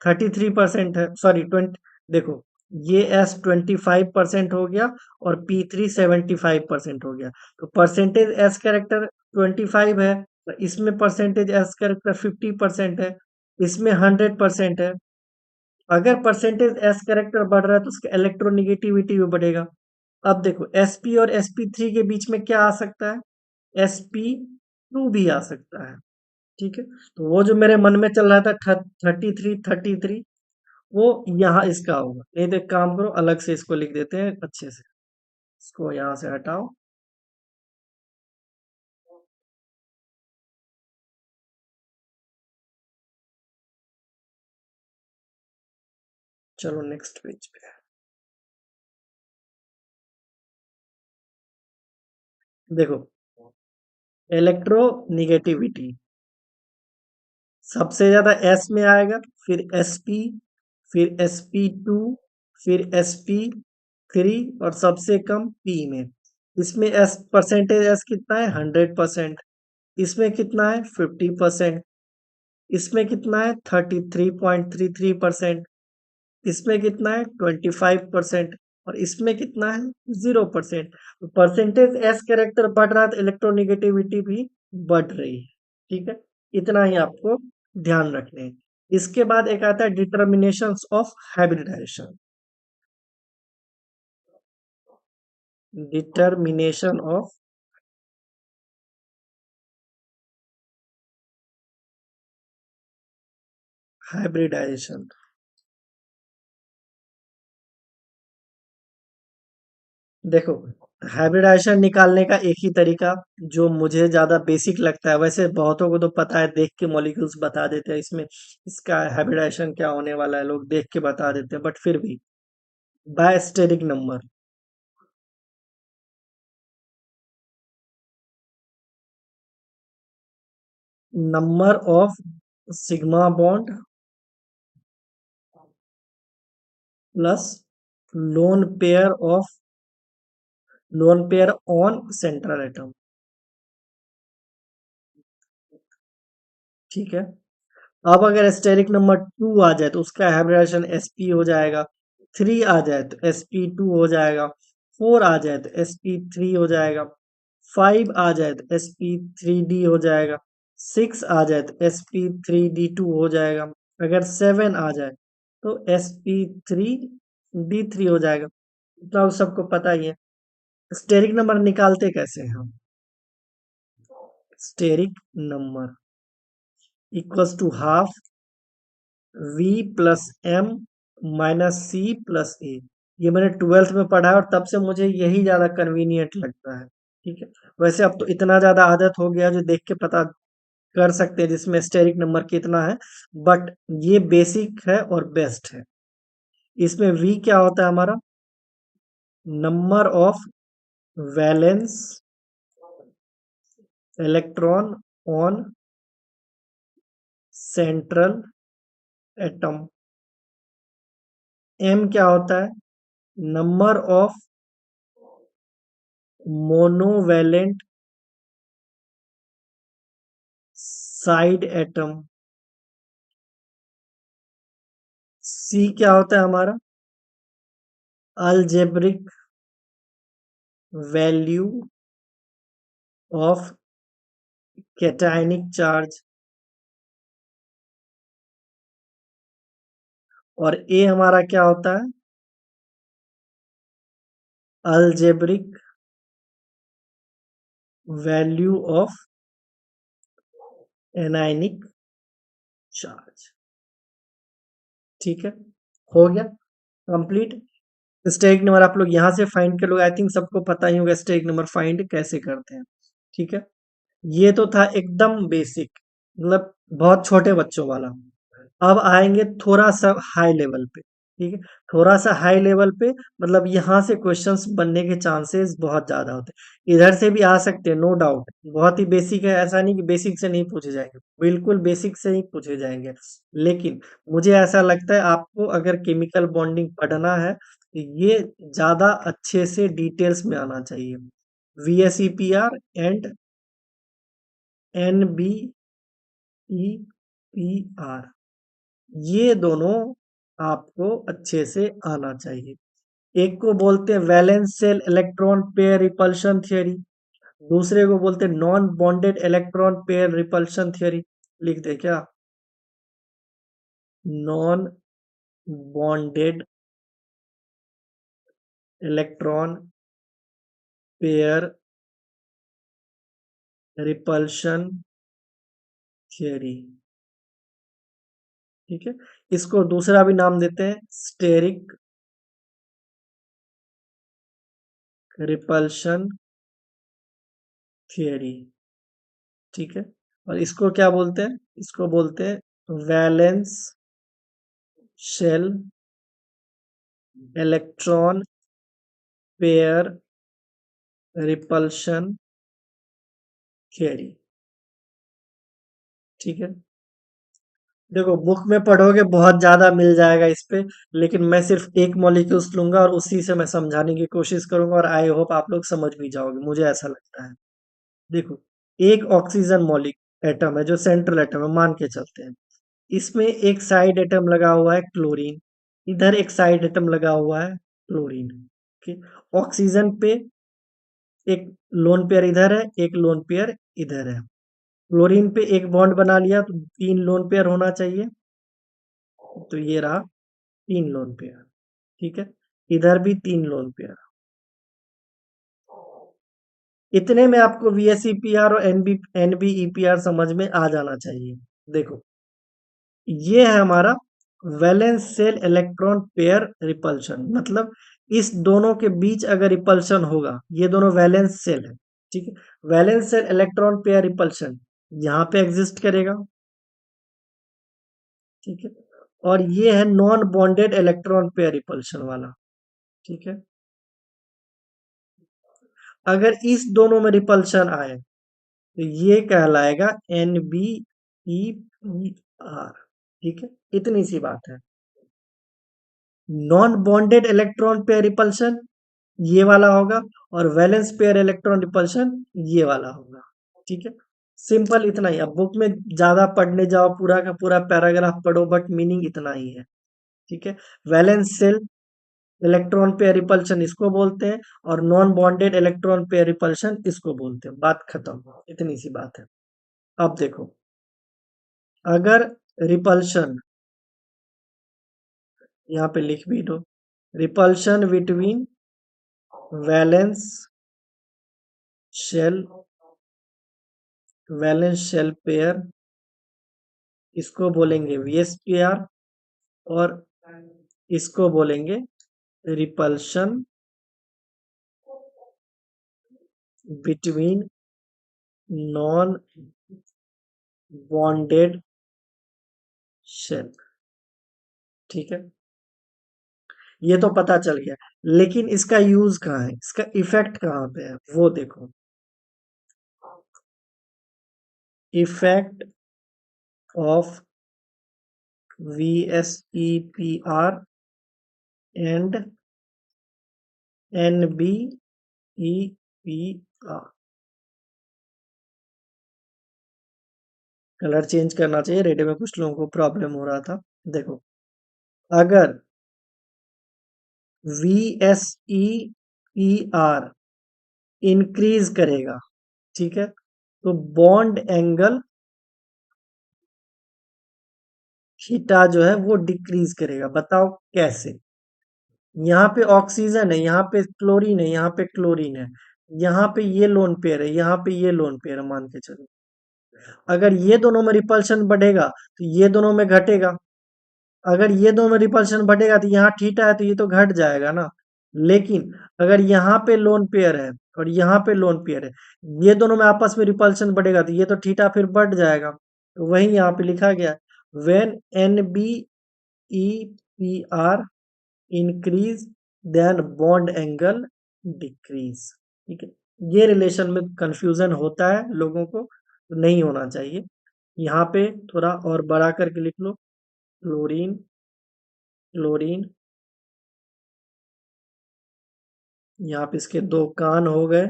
33% है, सॉरी 20, देखो ये एस 25% हो गया, और पी थ्री 75% हो गया, तो परसेंटेज एस कैरेक्टर 25 है, तो इसमें परसेंटेज एस कैरेक्टर 50% है, इसमें 100% है। अगर परसेंटेज एस कैरेक्टर बढ़ रहा है तो उसका इलेक्ट्रोनिगेटिविटी भी बढ़ेगा। अब देखो sp और sp3 के बीच में क्या आ सकता है, sp2 भी आ सकता है। ठीक है, तो वो जो मेरे मन में चल रहा था 33 वो यहाँ इसका होगा, नहीं तो एक काम करो अलग से इसको लिख देते हैं अच्छे से, इसको यहाँ से हटाओ। चलो नेक्स्ट पेज पे, देखो इलेक्ट्रोनिगेटिविटी सबसे ज्यादा एस में आएगा, फिर sp, फिर sp2, फिर sp3, और सबसे कम p में। इसमें एस परसेंटेज एस कितना है, 100%। इसमें कितना है, 50%। इसमें कितना है, 33.33%। इसमें कितना है, 25%। और इसमें कितना है, 0%। तो परसेंटेज एस कैरेक्टर बढ़ रहा है तो इलेक्ट्रोनिगेटिविटी भी बढ़ रही है। ठीक है, इतना ही आपको ध्यान रखने हैं। इसके बाद एक आता है determination of hybridization, determination of hybridization. देखो, हाइब्रिडाइजेशन निकालने का एक ही तरीका जो मुझे ज्यादा बेसिक लगता है, वैसे बहुतों को तो पता है, देख के मॉलिक्यूल्स बता देते हैं इसमें इसका हाइब्रिडाइजेशन क्या होने वाला है, लोग देख के बता देते हैं, बट फिर भी by steric number, number of sigma bond plus lone pair of lone pair on central atom. ठीक है, अब अगर स्टेरिक नंबर 2 आ जाए तो उसका हाइब्रिडाइजेशन sp हो जाएगा, 3 आ जाए तो sp2 हो जाएगा, 4 आ जाए तो sp3 हो जाएगा, 5 आ जाए तो sp3d हो जाएगा, 6 आ जाए तो sp3d2 हो जाएगा, अगर 7 आ जाए तो sp3d3 हो जाएगा। तो सबको पता ही है। स्टेरिक नंबर निकालते कैसे हैं हम? Steric number equals to half v plus M minus C plus A. ये मैंने 12th में पढ़ा है और तब से मुझे यही ज्यादा कन्वीनियंट लगता है। ठीक है, वैसे अब तो इतना ज्यादा आदत हो गया जो देख के पता कर सकते हैं जिसमें स्टेरिक नंबर कितना है, बट ये बेसिक है और बेस्ट है। इसमें v क्या होता है हमारा? Number of valence electron on central atom. m क्या होता है? Number of monovalent side atom. C क्या होता है हमारा? Algebraic value of cationic charge. और ए हमारा क्या होता है? Algebraic value of anionic charge. ठीक है, हो गया कंप्लीट। स्टेरिक नंबर आप लोग यहां से फाइंड कर लो, आई थिंक सबको पता ही होगा स्टेरिक नंबर फाइंड कैसे करते हैं। ठीक है, ये तो था एकदम बेसिक, मतलब बहुत छोटे बच्चों वाला। अब आएंगे थोड़ा सा हाई लेवल पे। ठीक है, थोड़ा सा हाई लेवल पे मतलब यहाँ से क्वेश्चंस बनने के चांसेस बहुत ज्यादा होते हैं, इधर से भी आ सकते हैं, नो डाउट। बहुत ही बेसिक है, ऐसा नहीं कि बेसिक से नहीं पूछे जाएंगे, बिल्कुल बेसिक से ही पूछे जाएंगे। लेकिन मुझे ऐसा लगता है आपको अगर केमिकल बॉन्डिंग पढ़ना है तो ये ज्यादा अच्छे से डिटेल्स में आना चाहिए। VSEPR एंड NBEPR, ये दोनों आपको अच्छे से आना चाहिए। एक को बोलते हैं valence shell electron pair repulsion theory, दूसरे को बोलते हैं non bonded electron pair repulsion theory. लिख दे क्या? Non bonded electron pair repulsion theory. ठीक है, इसको दूसरा भी नाम देते हैं स्टेरिक रिपल्शन थियरी। ठीक है, और इसको क्या बोलते हैं? इसको बोलते हैं valence shell electron pair repulsion theory. ठीक है, देखो बुक में पढ़ोगे बहुत ज्यादा मिल जाएगा इस पे, लेकिन मैं सिर्फ एक मॉलिक्यूल्स लूंगा और उसी से मैं समझाने की कोशिश करूंगा और आई होप आप लोग समझ भी जाओगे, मुझे ऐसा लगता है। देखो, एक ऑक्सीजन मॉलिक एटम है जो सेंट्रल एटम है, मान के चलते हैं। इसमें एक साइड एटम लगा हुआ है क्लोरीन, इधर एक साइड एटम लगा हुआ है क्लोरीन। ओके, ऑक्सीजन पे एक लोन पेयर इधर है, एक लोन पेयर इधर है। क्लोरीन पे एक बॉन्ड बना लिया तो 3 लोन पेयर होना चाहिए, तो ये रहा 3 लोन पेयर। ठीक है, इधर भी 3 लोन पेयर। इतने में आपको VSEPR और NBEPR समझ में आ जाना चाहिए। देखो, ये है हमारा valence shell electron pair repulsion, मतलब इस दोनों के बीच अगर रिपल्शन होगा, ये दोनों वैलेंस सेल है, ठीक है। Valence shell electron pair repulsion यहाँ पे एग्जिस्ट करेगा, ठीक है। और ये है non bonded electron pair repulsion वाला, ठीक है। अगर इस दोनों में रिपल्शन आए तो ये कहलाएगा NBER, ठीक है। इतनी सी बात है। Non bonded electron pair repulsion ये वाला होगा, और वैलेंस पेयर इलेक्ट्रॉन रिपल्शन ये वाला होगा, ठीक है। सिंपल इतना ही। अब बुक में ज्यादा पढ़ने जाओ, पूरा का पूरा पैराग्राफ पढ़ो, बट मीनिंग इतना ही है, ठीक है। Valence shell electron pair repulsion इसको बोलते हैं, और non bonded electron pair repulsion इसको बोलते हैं। बात खत्म, इतनी सी बात है। अब देखो, अगर रिपल्शन, यहाँ पे लिख भी दो, repulsion between valence shell, valence shell pair, इसको बोलेंगे VSPR, और इसको बोलेंगे repulsion between non bonded shell, ठीक है। ये तो पता चल गया, लेकिन इसका यूज कहाँ है, इसका इफेक्ट कहाँ पे है, वो देखो। Effect of VSEPR and NBEPR, colour change करना चाहिए, रेडियो में कुछ लोगों को प्रॉब्लम हो रहा था। देखो, अगर VSEPR इंक्रीज करेगा, ठीक है, तो बॉन्ड एंगल थीटा जो है वो डिक्रीज करेगा। बताओ कैसे। यहाँ पे ऑक्सीजन है, यहाँ पे क्लोरीन है, यहाँ पे क्लोरीन है, यहाँ पे ये लोन पेयर है, यहाँ पे ये लोन पेयर है, मान के चलो। अगर ये दोनों में रिपल्शन बढ़ेगा तो ये दोनों में घटेगा। अगर ये दोनों में रिपल्शन बढ़ेगा तो यहाँ थीटा है तो ये तो घट जाएगा ना। लेकिन अगर यहाँ पे लोन पेयर है और यहाँ पे लोन पेयर है, ये दोनों में आपस में रिपल्शन बढ़ेगा तो ये तो थीटा फिर बढ़ जाएगा। तो वही यहाँ पे लिखा गया, when NBEPR increase then bond angle decrease, ठीक है। ये रिलेशन में कंफ्यूजन होता है लोगों को, तो नहीं होना चाहिए। यहाँ पे थोड़ा और बड़ा करके लिख लो, क्लोरीन, क्लोरीन, यहाँ पे इसके दो कान हो गए।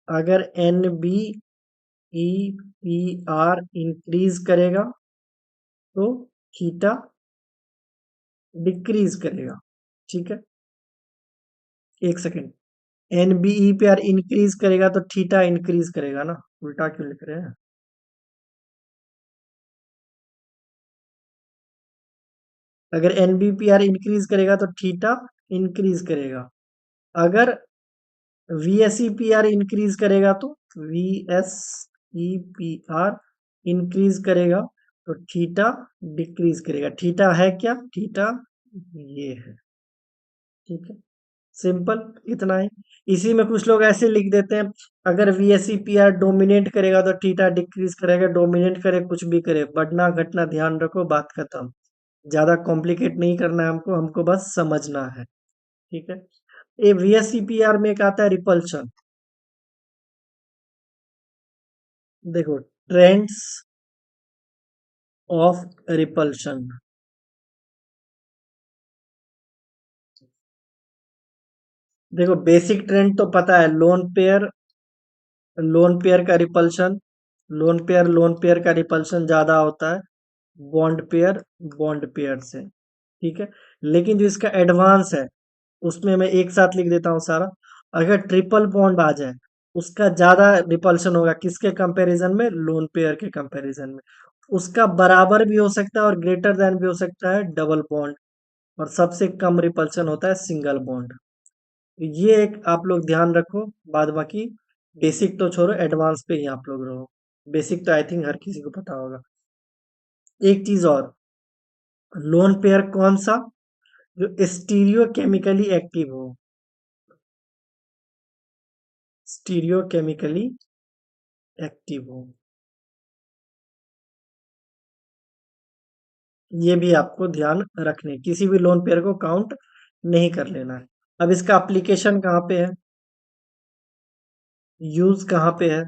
अगर NBEPR इंक्रीज करेगा तो थीटा डिक्रीज करेगा, ठीक है। एक सेकेंड, NBEPR इंक्रीज करेगा तो थीटा इंक्रीज करेगा ना, उल्टा क्यों लिख रहे हैं। अगर NBPR इंक्रीज करेगा तो थीटा इंक्रीज करेगा। अगर VSEPR इंक्रीज करेगा तो VSEPR इंक्रीज करेगा तो थीटा डिक्रीज करेगा। थीटा है क्या, थीटा ये है, ठीक है। सिंपल इतना ही। इसी में कुछ लोग ऐसे लिख देते हैं, अगर VSEPR डोमिनेट करेगा तो थीटा डिक्रीज करेगा, डोमिनेट करे कुछ भी करे, बढ़ना घटना ध्यान रखो, बात खत्म। ज्यादा कॉम्प्लिकेट नहीं करना है हमको, हमको बस समझना है, ठीक है। ये VSEPR में एक आता है रिपल्शन। देखो, ट्रेंड्स ऑफ रिपल्शन, देखो बेसिक ट्रेंड तो पता है, लोन पेयर, लोन पेयर का रिपल्शन, लोन पेयर का रिपल्शन ज्यादा होता है बॉन्ड पेयर, बॉन्ड पेयर से, ठीक है। लेकिन जो इसका एडवांस है, उसमें मैं एक साथ लिख देता हूँ सारा। अगर ट्रिपल बॉन्ड आ जाए, उसका ज्यादा रिपल्शन होगा, किसके कंपैरिजन में, लोन पेयर के कंपैरिजन में। उसका बराबर भी हो सकता है और ग्रेटर देन भी हो सकता है डबल बॉन्ड, और सबसे कम रिपल्शन होता है सिंगल बॉन्ड। ये एक आप लोग ध्यान रखो, बाद बाकी बेसिक तो छोड़ो, एडवांस पे ही आप लोग रहो। बेसिक तो आई थिंक हर किसी को पता होगा। एक चीज और, लोन पेयर कौन सा, जो स्टीरियो केमिकली एक्टिव हो, स्टीरियो केमिकली एक्टिव हो, ये भी आपको ध्यान रखने, किसी भी लोन पेयर को काउंट नहीं कर लेना है। अब इसका एप्लीकेशन कहाँ पे है, यूज कहाँ पे है,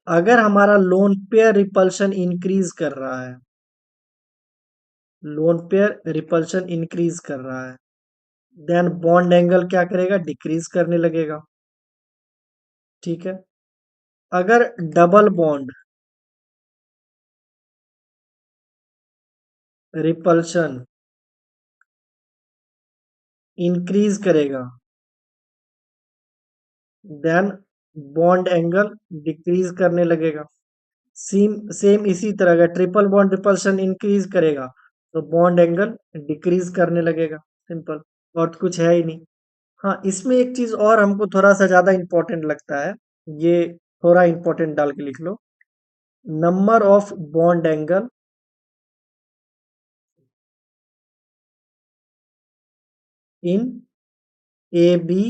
अगर हमारा लोन पेयर रिपल्शन इंक्रीज कर रहा है, लोन पेयर रिपल्शन इंक्रीज कर रहा है, देन बॉन्ड एंगल क्या करेगा, डिक्रीज करने लगेगा। ठीक है। अगर डबल बॉन्ड रिपल्शन इंक्रीज करेगा, देन बॉन्ड एंगल डिक्रीज करने लगेगा। सेम सेम इसी तरह का ट्रिपल बॉन्ड रिपल्शन इंक्रीज करेगा तो बॉन्ड एंगल डिक्रीज करने लगेगा। सिंपल, और तो कुछ है ही नहीं। हाँ, इसमें एक चीज और हमको थोड़ा सा ज्यादा इंपॉर्टेंट लगता है, ये थोड़ा इंपॉर्टेंट डाल के लिख लो, number of bond angle in A B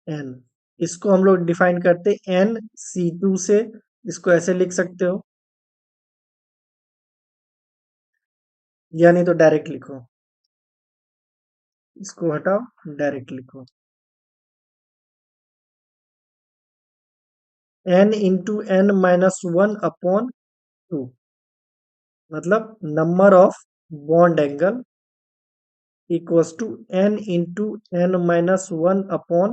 N, इसको हम लोग डिफाइन करते हैं NC2 से। इसको ऐसे लिख सकते हो, या नहीं तो डायरेक्ट लिखो, इसको हटाओ, डायरेक्ट लिखो, N × N - 1/2, मतलब number of bond angle equals to N × N - 1/2,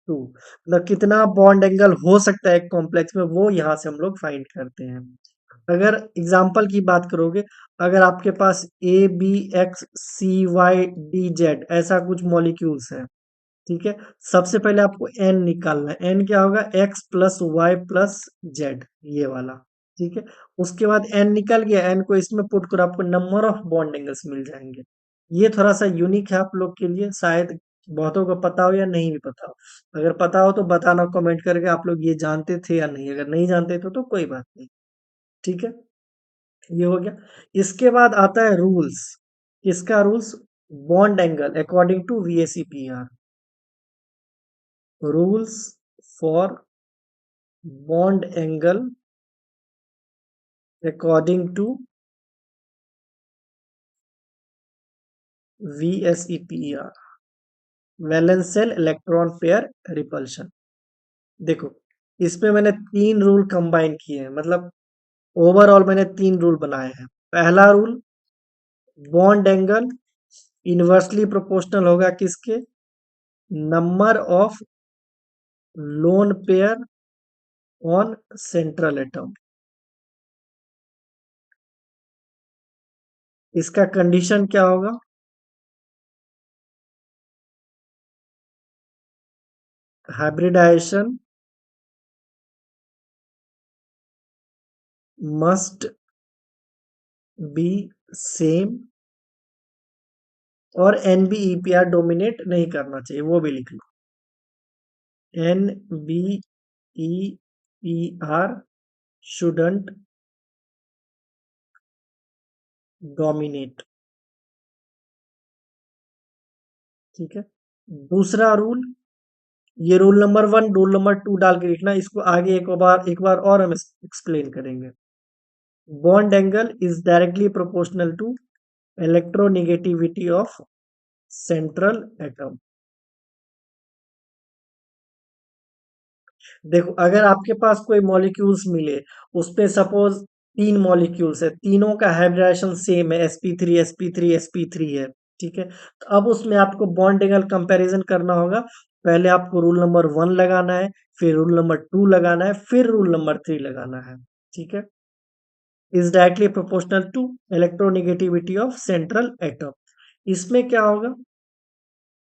मतलब कितना बॉन्ड एंगल हो सकता है एक कॉम्प्लेक्स में, वो यहां से हम लोग फाइंड करते हैं। अगर एग्जाम्पल की बात करोगे, अगर आपके पास ABXCY DZ ऐसा कुछ मॉलिक्यूल्स है, ठीक है, सबसे पहले आपको एन निकालना है। एन क्या होगा, X + Y + Z, ये वाला। ठीक है, उसके बाद एन निकल गया, एन को इसमें पुट करो, आपको नंबर ऑफ बॉन्ड एंगल्स मिल जाएंगे। ये थोड़ा सा यूनिक है आप लोग के लिए, शायद बहुतों को पता हो या नहीं भी पता हो। अगर पता हो तो बताना कमेंट करके, आप लोग ये जानते थे या नहीं, अगर नहीं जानते तो कोई बात नहीं। ठीक है, ये हो गया। इसके बाद आता है रूल्स। इसका rules, bond angle according to VACPR, rules for bond angle according to VSEPR, valence shell electron pair repulsion. देखो, इसमें मैंने तीन रूल कंबाइन किए हैं, मतलब ओवरऑल मैंने तीन रूल बनाए हैं। पहला rule, bond angle inversely proportional होगा किसके, number of lone pair on central atom. इसका कंडीशन क्या होगा, हाइब्रिडाइजेशन मस्ट बी सेम, और NBEPR डोमिनेट नहीं करना चाहिए, वो भी लिख लो। NBEPR shouldn't dominate. ठीक है। दूसरा रूल, ये रूल नंबर 1, रूल नंबर 2 डाल के लिखना, इसको आगे एक बार और हम एक्सप्लेन करेंगे। Bond angle is directly proportional to electronegativity of central atom. देखो, अगर आपके पास कोई मॉलिक्यूल्स मिले, उसपे सपोज तीन मॉलिक्यूल्स है, तीनों का हाइब्रिडाइजेशन सेम है, sp3 है। ठीक है, तो अब उसमें आपको बॉन्ड एंगल कंपैरिजन करना होगा। पहले आपको रूल नंबर 1 लगाना है, फिर रूल नंबर 2 लगाना है, फिर रूल नंबर 3 लगाना है। ठीक है, is directly proportional to electronegativity of central atom. इसमें क्या होगा,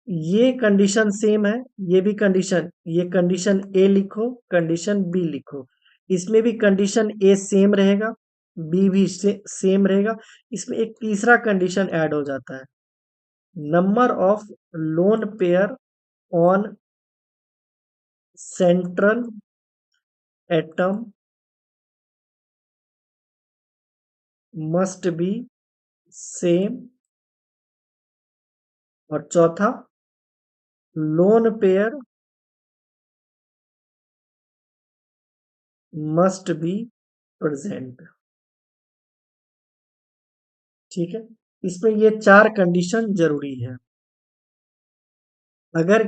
ये कंडीशन सेम है, ये भी कंडीशन, ये कंडीशन ए लिखो, कंडीशन बी लिखो। इसमें भी कंडीशन ए सेम रहेगा, बी भी सेम रहेगा। इसमें एक तीसरा कंडीशन ऐड हो जाता है, number of lone pair on central atom must be same, और चौथा lone pair must be present. ठीक है, इसमें ये 4 कंडीशन जरूरी है। अगर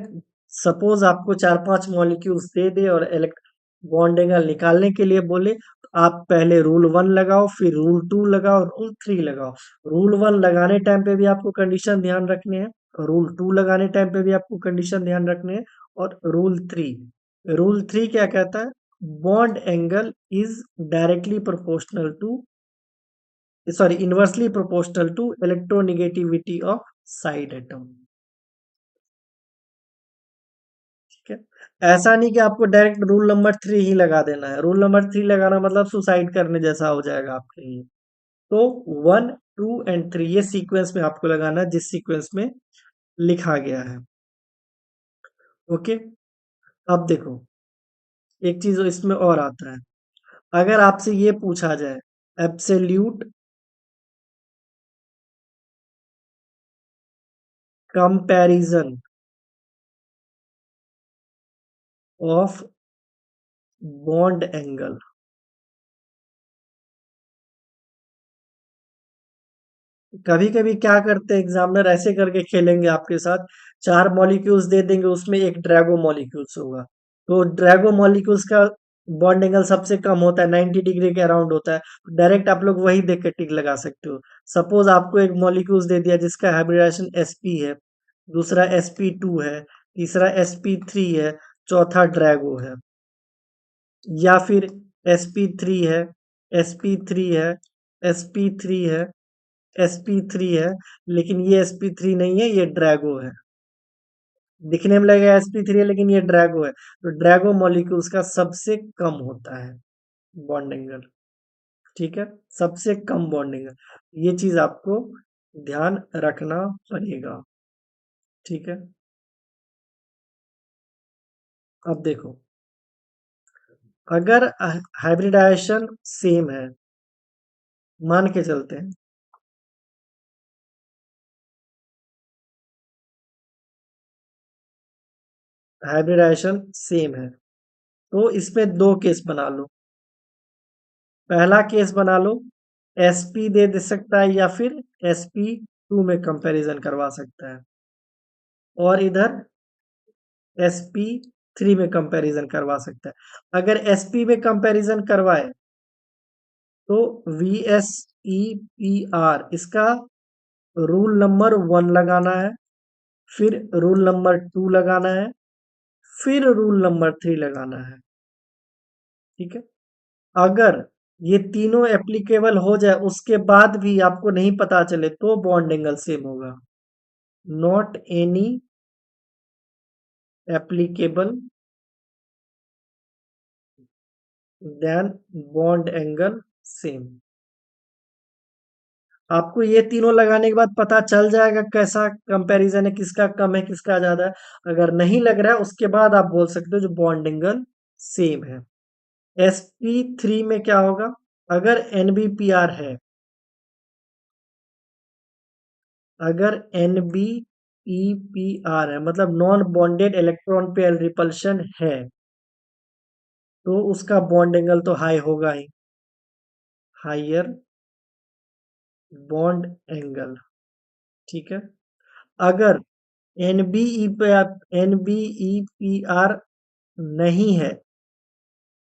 सपोज आपको 4-5 मॉलिक्यूल्स दे दे और इलेक्ट बॉन्ड एंगल निकालने के लिए बोले, तो आप पहले रूल 1 लगाओ, फिर रूल 2 लगाओ, रूल 3 लगाओ। रूल 1 लगाने टाइम पे भी आपको कंडीशन ध्यान रखने हैं, रूल 2 लगाने टाइम पे भी आपको कंडीशन ध्यान रखने हैं, और रूल 3 क्या कहता है? Bond angle is directly proportional to, sorry, inversely proportional to electronegativity of side atom. ठीक है, ऐसा नहीं कि आपको डायरेक्ट रूल नंबर 3 ही लगा देना है। रूल नंबर 3 लगाना मतलब सुसाइड करने जैसा हो जाएगा आपके लिए। तो 1, 2 एंड 3 ये सीक्वेंस में आपको लगाना है, जिस सीक्वेंस में लिखा गया है। ओके, अब देखो, एक चीज इसमें और आता है। अगर आपसे ये पूछा जाए absolute comparison of bond angle, कभी कभी क्या करते हैं एग्जामिनर, ऐसे करके खेलेंगे आपके साथ। 4 मॉलिक्यूल्स दे देंगे, उसमें एक ड्रैगो मॉलिक्यूल्स होगा, तो ड्रैगो मॉलिक्यूल्स का बॉन्ड एंगल सबसे कम होता है, 90 डिग्री के अराउंड होता है। डायरेक्ट आप लोग वही देख के टिक लगा सकते हो। सपोज आपको एक मॉलिक्यूल्स दे दिया जिसका हाइब्रिडाइजेशन sp है, दूसरा sp2 है, तीसरा sp3 है, चौथा ड्रैगो है, या फिर sp3 है, sp3 है, sp3 है, sp3 है, लेकिन ये sp3 नहीं है, ये ड्रैगो है। दिखने में लगेगा sp3 है, लेकिन ये ड्रैगो है। तो ड्रैगो मॉलिक्यूल्स का सबसे कम होता है बॉन्ड एंगल। ठीक है, सबसे कम बॉन्ड एंगल, ये चीज आपको ध्यान रखना पड़ेगा। ठीक है, अब देखो, अगर हाइब्रिडाइजेशन सेम है, मान के चलते हैं हाइब्रिडाइजेशन सेम है, तो इसमें 2 केस बना लो। पहला केस बना लो, sp दे सकता है, या फिर sp2 में कंपैरिजन करवा सकता है, और इधर sp3 में कंपैरिजन करवा सकता है। अगर sp में कंपैरिजन करवाए तो VSEPR इसका रूल नंबर 1 लगाना है, फिर रूल नंबर 2 लगाना है, फिर रूल नंबर 3 लगाना है। ठीक है, अगर ये तीनों एप्लीकेबल हो जाए, उसके बाद भी आपको नहीं पता चले, तो बॉन्ड एंगल सेम होगा। Not any applicable then bond angle same. आपको ये तीनों लगाने के बाद पता चल जाएगा कैसा कंपैरिजन है, किसका कम है, किसका ज्यादा है। अगर नहीं लग रहा है, उसके बाद आप बोल सकते हो जो बॉन्ड एंगल सेम है। sp3 में क्या होगा? अगर NBPR है, अगर NBEPR है मतलब non bonded electron pair repulsion है, तो उसका बॉन्ड एंगल तो हाई होगा ही, हाइयर बॉन्ड एंगल। ठीक है, अगर NBEPR नहीं है,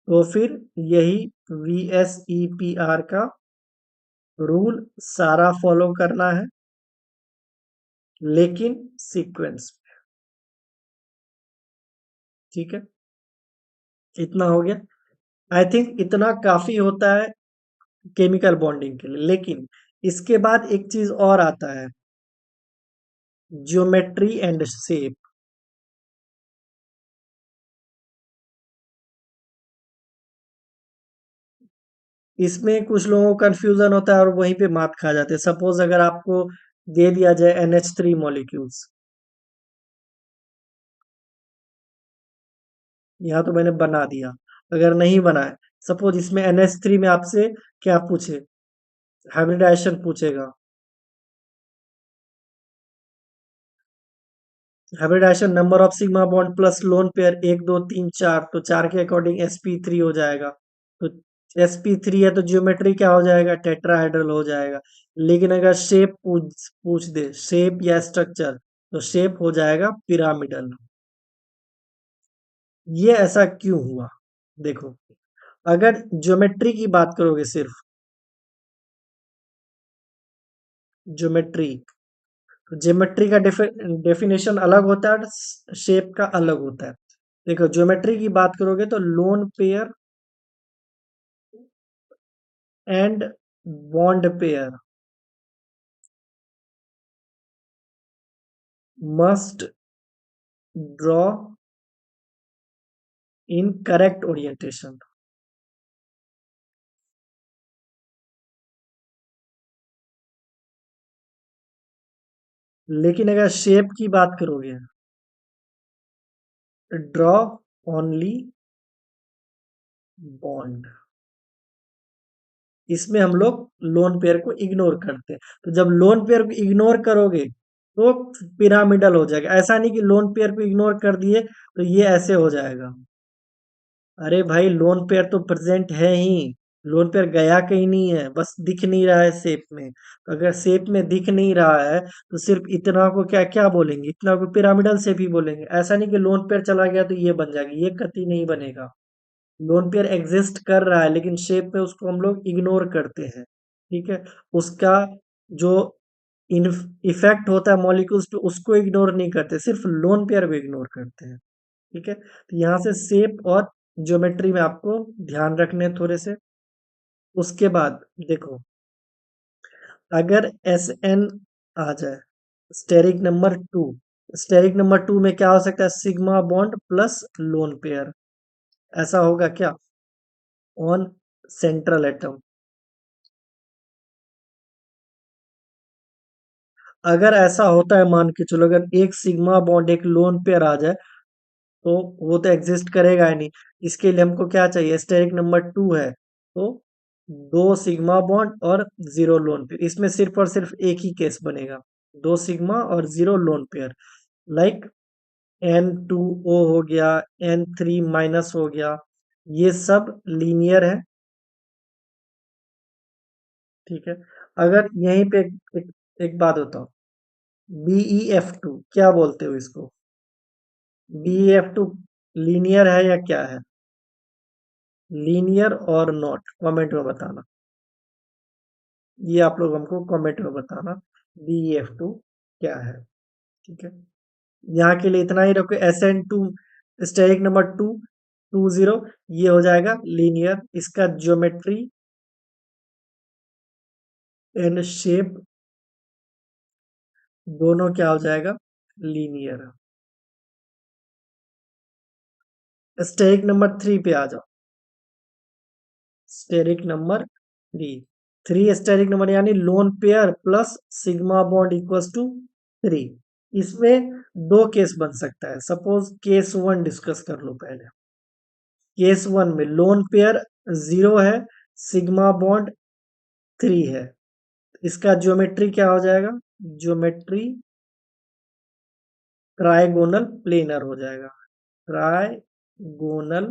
तो फिर यही VSEPR का रूल सारा फॉलो करना है, लेकिन सीक्वेंस। ठीक है, इतना हो गया। आई थिंक इतना काफी होता है केमिकल बॉन्डिंग के लिए। लेकिन इसके बाद एक चीज और आता है, ज्योमेट्री एंड शेप। इसमें कुछ लोगों को कंफ्यूजन होता है और वहीं पे मात खा जाते हैं। सपोज अगर आपको दे दिया जाए NH3 मॉलिक्यूल्स, यहाँ तो मैंने बना दिया। अगर नहीं बनाए, सपोज इसमें NH3 में आपसे क्या पूछे, हाइब्रिडाइजेशन पूछेगा। Hybridization number of sigma bond plus lone pair 1 2 3 4, तो 4 के अकॉर्डिंग sp3 हो जाएगा। तो sp3 है तो जियोमेट्री क्या हो जाएगा, टेट्राहेड्रल हो जाएगा। लेकिन अगर शेप पूछ दे, शेप या स्ट्रक्चर, तो शेप हो जाएगा पिरामिडल। ये ऐसा क्यों हुआ, देखो, अगर ज्योमेट्री की बात करोगे, सिर्फ ज्योमेट्री, तो ज्योमेट्री का डेफिनेशन अलग होता है और शेप का अलग होता है। देखो, ज्योमेट्री की बात करोगे तो lone pair and bond pair must draw in correct orientation. लेकिन अगर शेप की बात करोगे, ड्रॉ ओनली बॉन्ड, इसमें हम लोग लोन पेयर को इग्नोर करते हैं। तो जब लोन पेयर को इग्नोर करोगे तो पिरामिडल हो जाएगा। ऐसा नहीं कि लोन पेयर को इग्नोर कर दिए तो ये ऐसे हो जाएगा। अरे भाई, लोन पेयर तो प्रेजेंट है ही, लोन पेयर गया कहीं नहीं है, बस दिख नहीं रहा है शेप में। तो अगर शेप में दिख नहीं रहा है तो सिर्फ इतना को क्या क्या बोलेंगे, इतना को पिरामिडल शेप ही बोलेंगे। ऐसा नहीं कि लोन पेयर चला गया तो ये बन जाएगा, ये कतई नहीं बनेगा। लोन पेयर एग्जिस्ट कर रहा है लेकिन शेप में उसको हम लोग इग्नोर करते हैं। ठीक है, उसका जो इफेक्ट होता है मॉलिक्यूल्स पे उसको इग्नोर नहीं करते, सिर्फ लोन पेयर को इग्नोर करते हैं। ठीक है, तो यहाँ से शेप और ज्योमेट्री में आपको ध्यान रखने हैं थोड़े से। उसके बाद देखो, अगर SN आ जाए, स्टेरिक नंबर 2, स्टेरिक नंबर 2 में क्या हो सकता है, sigma bond plus lone pair, ऐसा होगा क्या ऑन सेंट्रल एटम। अगर ऐसा होता है, मान के चलो, अगर एक सिग्मा बॉन्ड एक लोन पेयर आ जाए, तो वो तो एग्जिस्ट करेगा ही नहीं। इसके लिए हमको क्या चाहिए, स्टेरिक नंबर 2 है तो 2 सिग्मा बॉन्ड और 0 लोन पेयर। इसमें सिर्फ और सिर्फ एक ही केस बनेगा, 2 सिग्मा और 0 लोन पेयर। लाइक N2O हो गया, N3 माइनस हो गया, ये सब लीनियर है। ठीक है, अगर यहीं पे एक बात बताओ, BeF2 क्या बोलते हो इसको, BeF2 लीनियर है या क्या है, लीनियर और नॉट, कमेंट में बताना। ये आप लोग हमको कमेंट में बताना, BeF2 क्या है। ठीक है, यहाँ के लिए इतना ही रखो। SN2 स्टेरिक नंबर 2 20, ये हो जाएगा लीनियर। इसका ज्योमेट्री एंड शेप दोनों क्या हो जाएगा, लीनियर। स्टेरिक नंबर 3 पे आ जाओ, स्टेरिक नंबर 3 स्टेरिक नंबर यानी lone pair plus sigma bond equals to 3। इसमें दो केस बन सकता है, सपोज केस 1 डिस्कस कर लो पहले। केस 1 में लोन पेयर 0 है, सिग्मा बॉन्ड 3 है, इसका ज्योमेट्री क्या हो जाएगा, ज्योमेट्री ट्राइगोनल प्लेनर हो जाएगा, ट्राइगोनल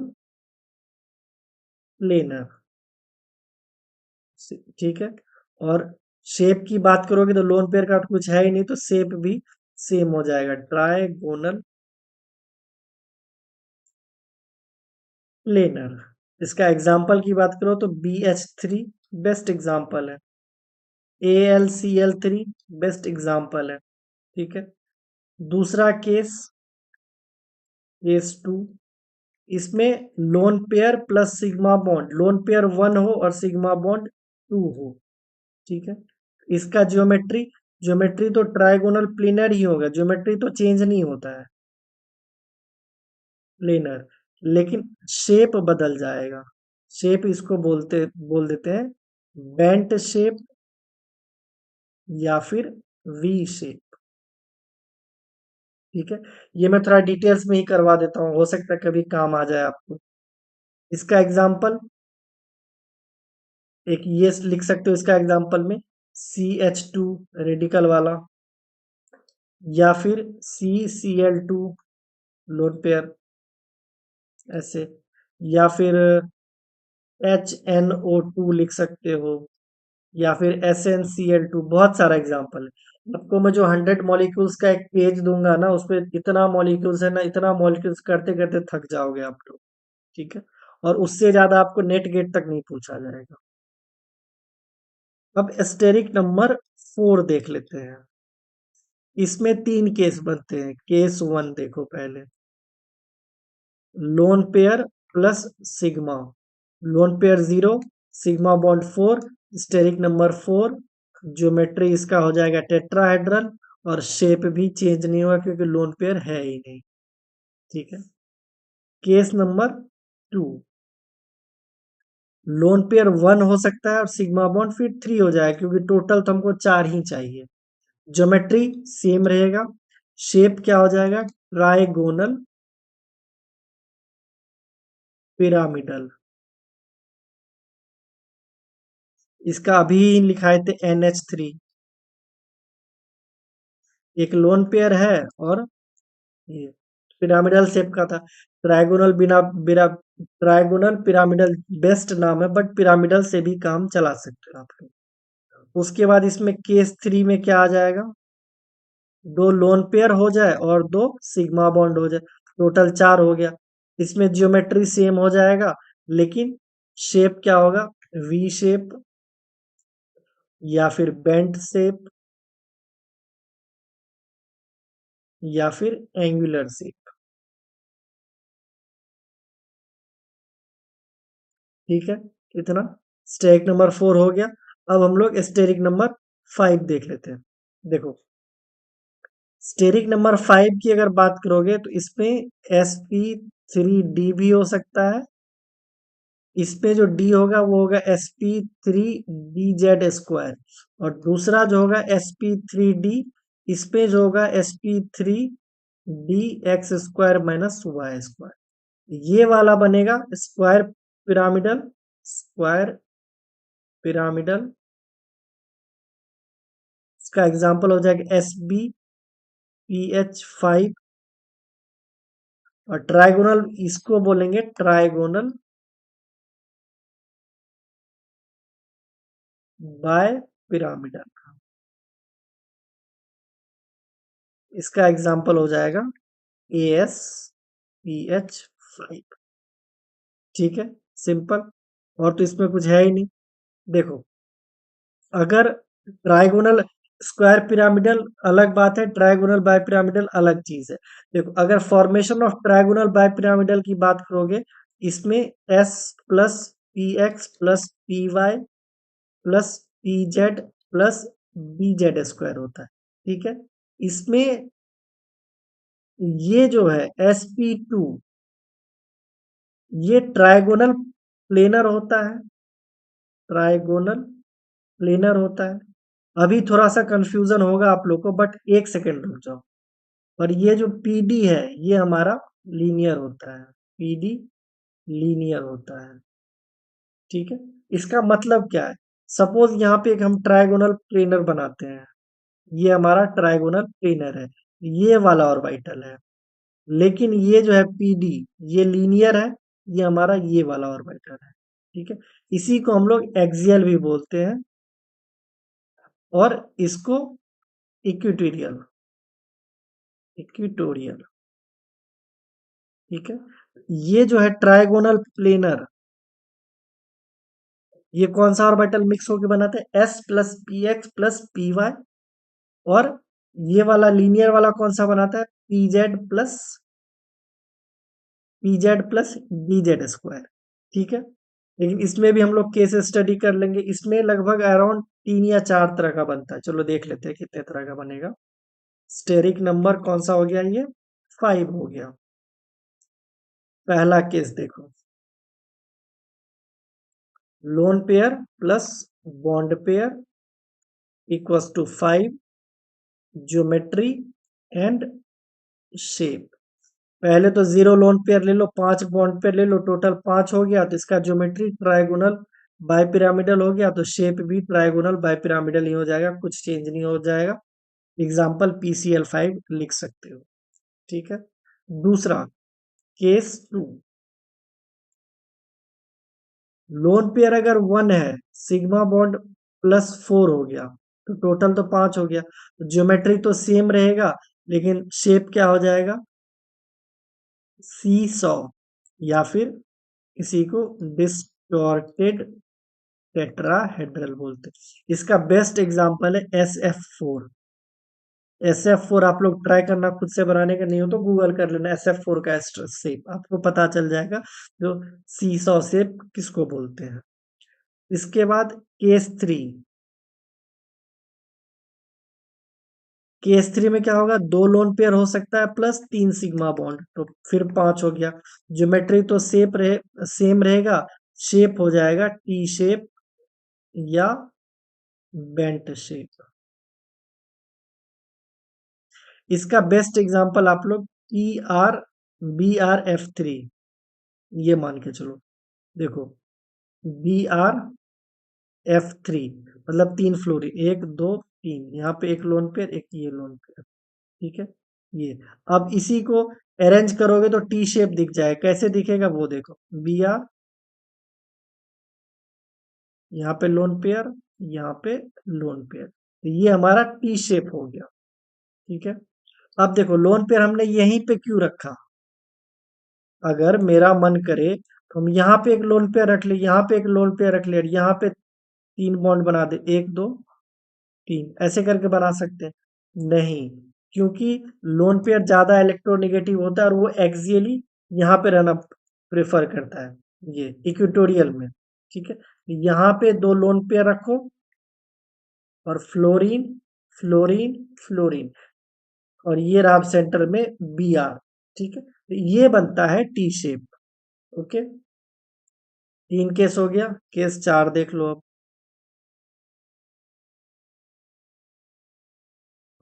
प्लेनर। ठीक है, और शेप की बात करोगे तो लोन पेयर का तो कुछ है ही नहीं, तो शेप भी सेम हो जाएगा, ट्राइगोनल प्लेनर। इसका एग्जाम्पल की बात करो तो BH3 बेस्ट एग्जाम्पल है, AlCl3 बेस्ट एग्जाम्पल है। ठीक है, दूसरा केस, केस 2, इसमें loan pair plus sigma bond, loan pair 1 हो और सिग्मा बॉन्ड 2 हो। ठीक है, इसका ज्योमेट्री, ज्योमेट्री तो ट्राइगोनल प्लेनर ही होगा, ज्योमेट्री तो चेंज नहीं होता है, प्लेनर। लेकिन शेप बदल जाएगा, शेप इसको बोल देते हैं बेंट शेप या फिर वी शेप। ठीक है, ये मैं थोड़ा डिटेल्स में ही करवा देता हूँ, हो सकता है कभी काम आ जाए आपको। इसका एग्जाम्पल एक ये लिख सकते हो इसका एग्जाम्पल में, CH2 रेडिकल वाला, या फिर CCl2 लोन पेयर ऐसे, या फिर HNO2 लिख सकते हो, या फिर SnCl2। बहुत सारा एग्जाम्पल है आपको। मैं जो 100 मॉलिक्यूल्स का एक पेज दूंगा ना, उसपे इतना मॉलिक्यूल्स है ना, इतना मॉलिक्यूल्स करते करते थक जाओगे आप लोग। ठीक है, और उससे ज्यादा आपको नेट गेट तक नहीं पूछा जाएगा। अब स्टेरिक नंबर 4 देख लेते हैं। इसमें 3 केस बनते हैं। केस 1 देखो पहले, lone pair plus sigma. Lone pair 0, sigma bond 4, steric number 4। Geometry इसका हो जाएगा टेट्राहेड्रल, और शेप भी चेंज नहीं होगा क्योंकि लोन पेयर है ही नहीं। ठीक है, केस नंबर 2, लोन पेयर 1 हो सकता है और सिग्मा बॉन्ड फिर 3 हो जाएगा, क्योंकि टोटल तो हमको 4 ही चाहिए। ज्योमेट्री सेम रहेगा, शेप क्या हो जाएगा, ट्राइगोनल पिरामिडल। इसका अभी लिखाए थे NH3। एक लोन पेयर है, और ये पिरामिडल शेप का था। ट्राइगोनल बिना बिना ट्राइगोनल पिरामिडल बेस्ट नाम है, बट पिरामिडल से भी काम चला सकते हो आप लोग। उसके बाद इसमें केस 3 में क्या आ जाएगा, 2 लोन पेयर हो जाए और 2 सिग्मा बॉन्ड हो जाए, टोटल 4 हो गया। इसमें जियोमेट्री सेम हो जाएगा, लेकिन शेप क्या होगा, वी शेप, या फिर बेंट शेप, या फिर एंगुलर शेप। ठीक है, इतना स्टेरिक नंबर 4 हो गया। अब हम लोग स्टेरिक नंबर 5 देख लेते हैं। देखो, स्टेरिक नंबर 5 की अगर बात करोगे तो इसमें sp3d भी हो सकता है। इसमें जो डी होगा वो होगा sp3dz², और दूसरा जो होगा sp3d, इसपे जो होगा sp3dx² - y²। ये वाला बनेगा स्क्वायर पिरामिडल। इसका एग्जांपल हो जाएगा SbPH5। और ट्राइगोनल इसको बोलेंगे ट्राइगोनल बाय पिरामिडल। इसका एग्जांपल हो जाएगा AsPH5। ठीक है, सिंपल। और तो इसमें कुछ है ही नहीं। देखो, अगर ट्राइगोनल स्क्वायर पिरामिडल अलग बात है, ट्राइगोनल बाय पिरामिडल अलग चीज है। देखो, अगर formation of trigonal bipyramidal की बात करोगे, इसमें S plus PX plus PY plus PZ plus BZ² होता है। ठीक है, इसमें ये जो है sp2, ये ट्राइगोनल प्लेनर होता है। ट्राइगोनल प्लेनर होता है। अभी थोड़ा सा कंफ्यूजन होगा आप लोग को, बट एक सेकेंड रुक जाओ। और ये जो PD है, ये हमारा लीनियर होता है। PD लीनियर होता है। ठीक है, इसका मतलब क्या है, सपोज यहाँ पे एक हम ट्राइगोनल प्लेनर बनाते हैं। ये हमारा ट्राइगोनल प्लेनर है, ये वाला ऑर्बिटल है। लेकिन ये जो है PD, ये लीनियर है, ये हमारा ये वाला ऑर्बिटल है। ठीक है, इसी को हम लोग एक्सियल भी बोलते हैं, और इसको इक्वेटोरियल। इक्वेटोरियल। ठीक है, ये जो है ट्राइगोनल प्लेनर, ये कौन सा ऑर्बिटल मिक्स होके बनाते हैं, S plus PX plus PY। और ये वाला लीनियर वाला कौन सा बनाता है, PZ प्लस BZ²। ठीक है, लेकिन इसमें भी हम लोग केस स्टडी कर लेंगे। इसमें लगभग अराउंड 3 या 4 तरह का बनता है। चलो देख लेते हैं कितने तरह का बनेगा। स्टेरिक नंबर कौन सा हो गया, ये 5 हो गया। पहला केस देखो, lone pair plus bond pair equals to 5, geometry and shape. पहले तो 0 लोन पेयर ले लो, 5 बॉन्ड पेयर ले लो, टोटल 5 हो गया, तो इसका ज्योमेट्री ट्राइगोनल बाइपिरामिडल हो गया, तो शेप भी ट्राइगोनल बाइपिरामिडल ही हो जाएगा, कुछ चेंज नहीं हो जाएगा। एग्जाम्पल PCl5 लिख सकते हो। ठीक है। दूसरा केस 2, लोन पेयर अगर 1 है, सिग्मा बॉन्ड +4 हो गया, तो टोटल तो 5 हो गया, तो ज्योमेट्री तो सेम रहेगा, लेकिन शेप क्या हो जाएगा, सी सॉ, या फिर इसी को डिस्टॉर्टेड टेट्राहेड्रल बोलते हैं। इसका बेस्ट एग्जांपल है SF4। SF4 आप लोग ट्राई करना, खुद से बनाने का नहीं हो तो गूगल कर लेना, SF4 का शेप आपको पता चल जाएगा, जो सीसॉ शेप किसको बोलते हैं। इसके बाद केस 3, केस 3 में क्या होगा, 2 लोन पेयर हो सकता है प्लस 3 सिग्मा बॉन्ड, तो फिर 5 हो गया। ज्योमेट्री तो सेम रहेगा, शेप हो जाएगा टी शेप या बेंट शेप। इसका बेस्ट एग्जांपल आप लोग BRF3 ये मान के चलो। देखो BRF3 मतलब 3 फ्लोरी, 1 2 3, यहाँ पे एक लोन पेयर, एक ये लोन पेयर। ठीक है। ये अब इसी को अरेंज करोगे तो टी शेप दिख जाए, कैसे दिखेगा वो देखो, BR, यहाँ पे लोन पेयर, यहाँ पे लोन पेयर, तो ये हमारा टी शेप हो गया। ठीक है। अब देखो लोन पेयर हमने यहीं पे क्यों रखा, अगर मेरा मन करे तो हम यहाँ पे एक लोन पेयर रख ले, यहाँ पे एक लोन पेयर रख ले, और यहाँ पे 3 बॉन्ड बना दे, 1 2 3 ऐसे करके बना सकते हैं। नहीं, क्योंकि लोन पेयर ज्यादा इलेक्ट्रोनेगेटिव होता है और वो एक्सियली यहाँ पे रहना प्रेफर करता है, ये इक्वेटोरियल में। ठीक है। यहाँ पे 2 लोन पेयर रखो, और फ्लोरीन फ्लोरीन फ्लोरीन, और ये रहा सेंटर में BR। ठीक है, तो ये बनता है टी शेप। ओके, 3 केस हो गया। केस 4 देख लो अब।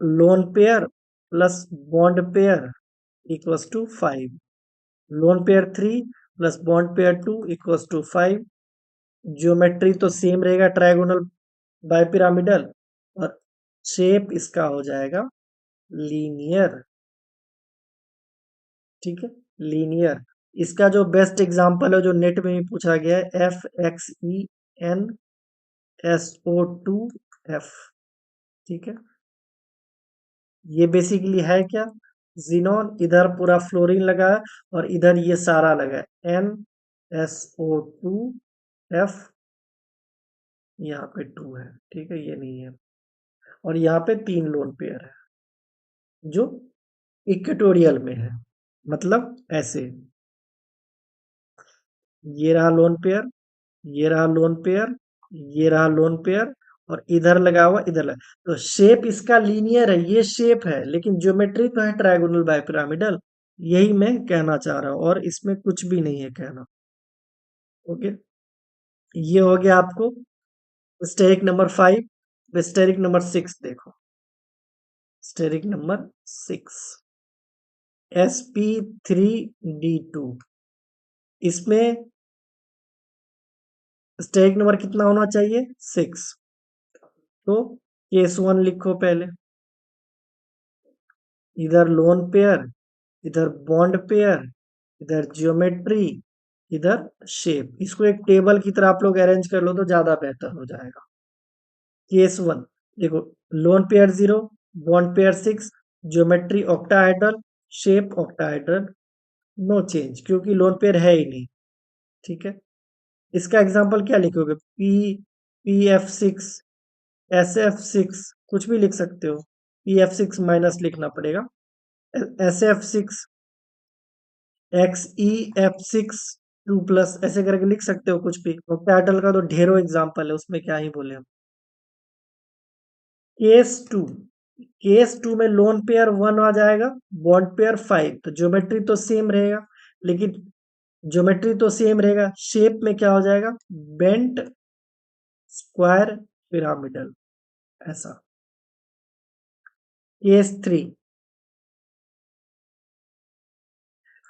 Lone pair plus bond pair equals to 5, lone pair 3 plus bond pair 2 equals to 5। Geometry तो सेम रहेगा, ट्रायगोनल बाइपिरामिडल, और शेप इसका हो जाएगा लीनियर। ठीक है, लीनियर। इसका जो बेस्ट एग्जांपल है, जो नेट में भी पूछा गया है, FXENSO2F। ठीक है, ये बेसिकली है क्या, जीनोन, इधर पूरा फ्लोरीन लगा है और इधर ये सारा लगा है NSO2F, यहाँ पे 2 है। ठीक है, ये नहीं है, और यहाँ पे 3 लोन पेयर है जो इक्वेटोरियल में है, मतलब ऐसे, ये रहा लोन पेयर, ये रहा लोन पेयर, ये रहा लोन पेयर, और इधर लगा हुआ, इधर लगा, तो शेप इसका लीनियर है, ये शेप है, लेकिन ज्योमेट्री तो है ट्रायगोनल बाइपिरामिडल। यही मैं कहना चाह रहा हूं, और इसमें कुछ भी नहीं है कहना। ओके, ये हो गया आपको स्टेरिक नंबर 5। स्टेरिक नंबर 6 देखो, स्टेरिक नंबर 6, sp3d2। इसमें स्टेरिक नंबर कितना होना चाहिए, 6। तो केस 1 लिखो पहले, इधर लोन पेयर, इधर बॉन्ड पेयर, इधर ज्योमेट्री, इधर शेप। इसको एक टेबल की तरह आप लोग अरेंज कर लो तो ज्यादा बेहतर हो जाएगा। केस 1 देखो, lone pair 0, bond pair 6, geometry octahedral, shape octahedral, no change क्योंकि लोन पेयर है ही नहीं। ठीक है, इसका एग्जांपल क्या लिखोगे, PF6, SF6, कुछ भी लिख सकते हो, PF6 माइनस लिखना पड़ेगा, SF6, XEF6 2+, ऐसे करके लिख सकते हो कुछ भी। ऑक्टाहेड्रल का तो ढेरों एग्जांपल है, उसमें क्या ही बोले हम। केस 2, केस 2 में लोन पेयर 1 आ जाएगा, बॉन्ड पेयर 5, तो ज्योमेट्री तो सेम रहेगा, लेकिन ज्योमेट्री तो सेम रहेगा, शेप में क्या हो जाएगा, बेंट स्क्वायर पिरामिडल, ऐसा। केस 3,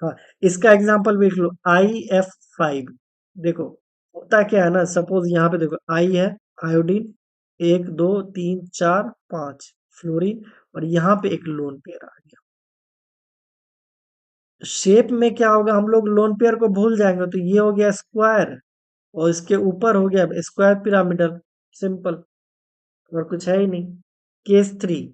हाँ, इसका एग्जांपल देख लो, IF5। देखो होता क्या है ना, सपोज यहाँ पे देखो आई है, आयोडीन, 1 2 3 4 5 फ्लोरीन, और यहाँ पे एक लोन पेयर आ गया। शेप में क्या होगा, हम लोग लोन पेयर को भूल जाएंगे, तो ये हो गया स्क्वायर, और इसके ऊपर हो गया स्क्वायर पिरामिडल। सिंपल, और कुछ है ही नहीं। केस 3,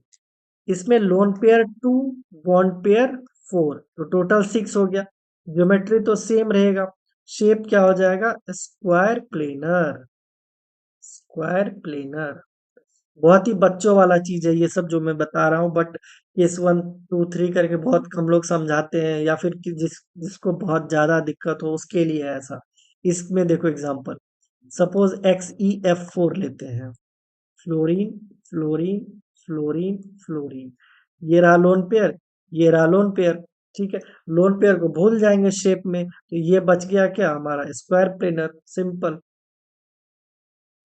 इसमें लोन पेयर 2, बॉन्ड पेयर 4, तो टोटल 6 हो गया। ज्योमेट्री तो सेम रहेगा, शेप क्या हो जाएगा, स्क्वायर प्लेनर। स्क्वायर प्लेनर बहुत ही बच्चों वाला चीज है ये सब जो मैं बता रहा हूँ, बट केस 1 2 3 करके बहुत कम लोग समझाते हैं, या फिर जिसको बहुत ज्यादा दिक्कत हो उसके लिए है ऐसा। इसमें देखो एग्जांपल, सपोज XeF4 लेते हैं, फ्लोरीन, फ्लोरीन, फ्लोरीन, फ्लोरीन, ये रहा लोन पेयर, ये रहा लोन पेयर। ठीक है, लोन पेयर को भूल जाएंगे शेप में, तो ये बच गया क्या हमारा, स्क्वायर प्लेनर। सिंपल,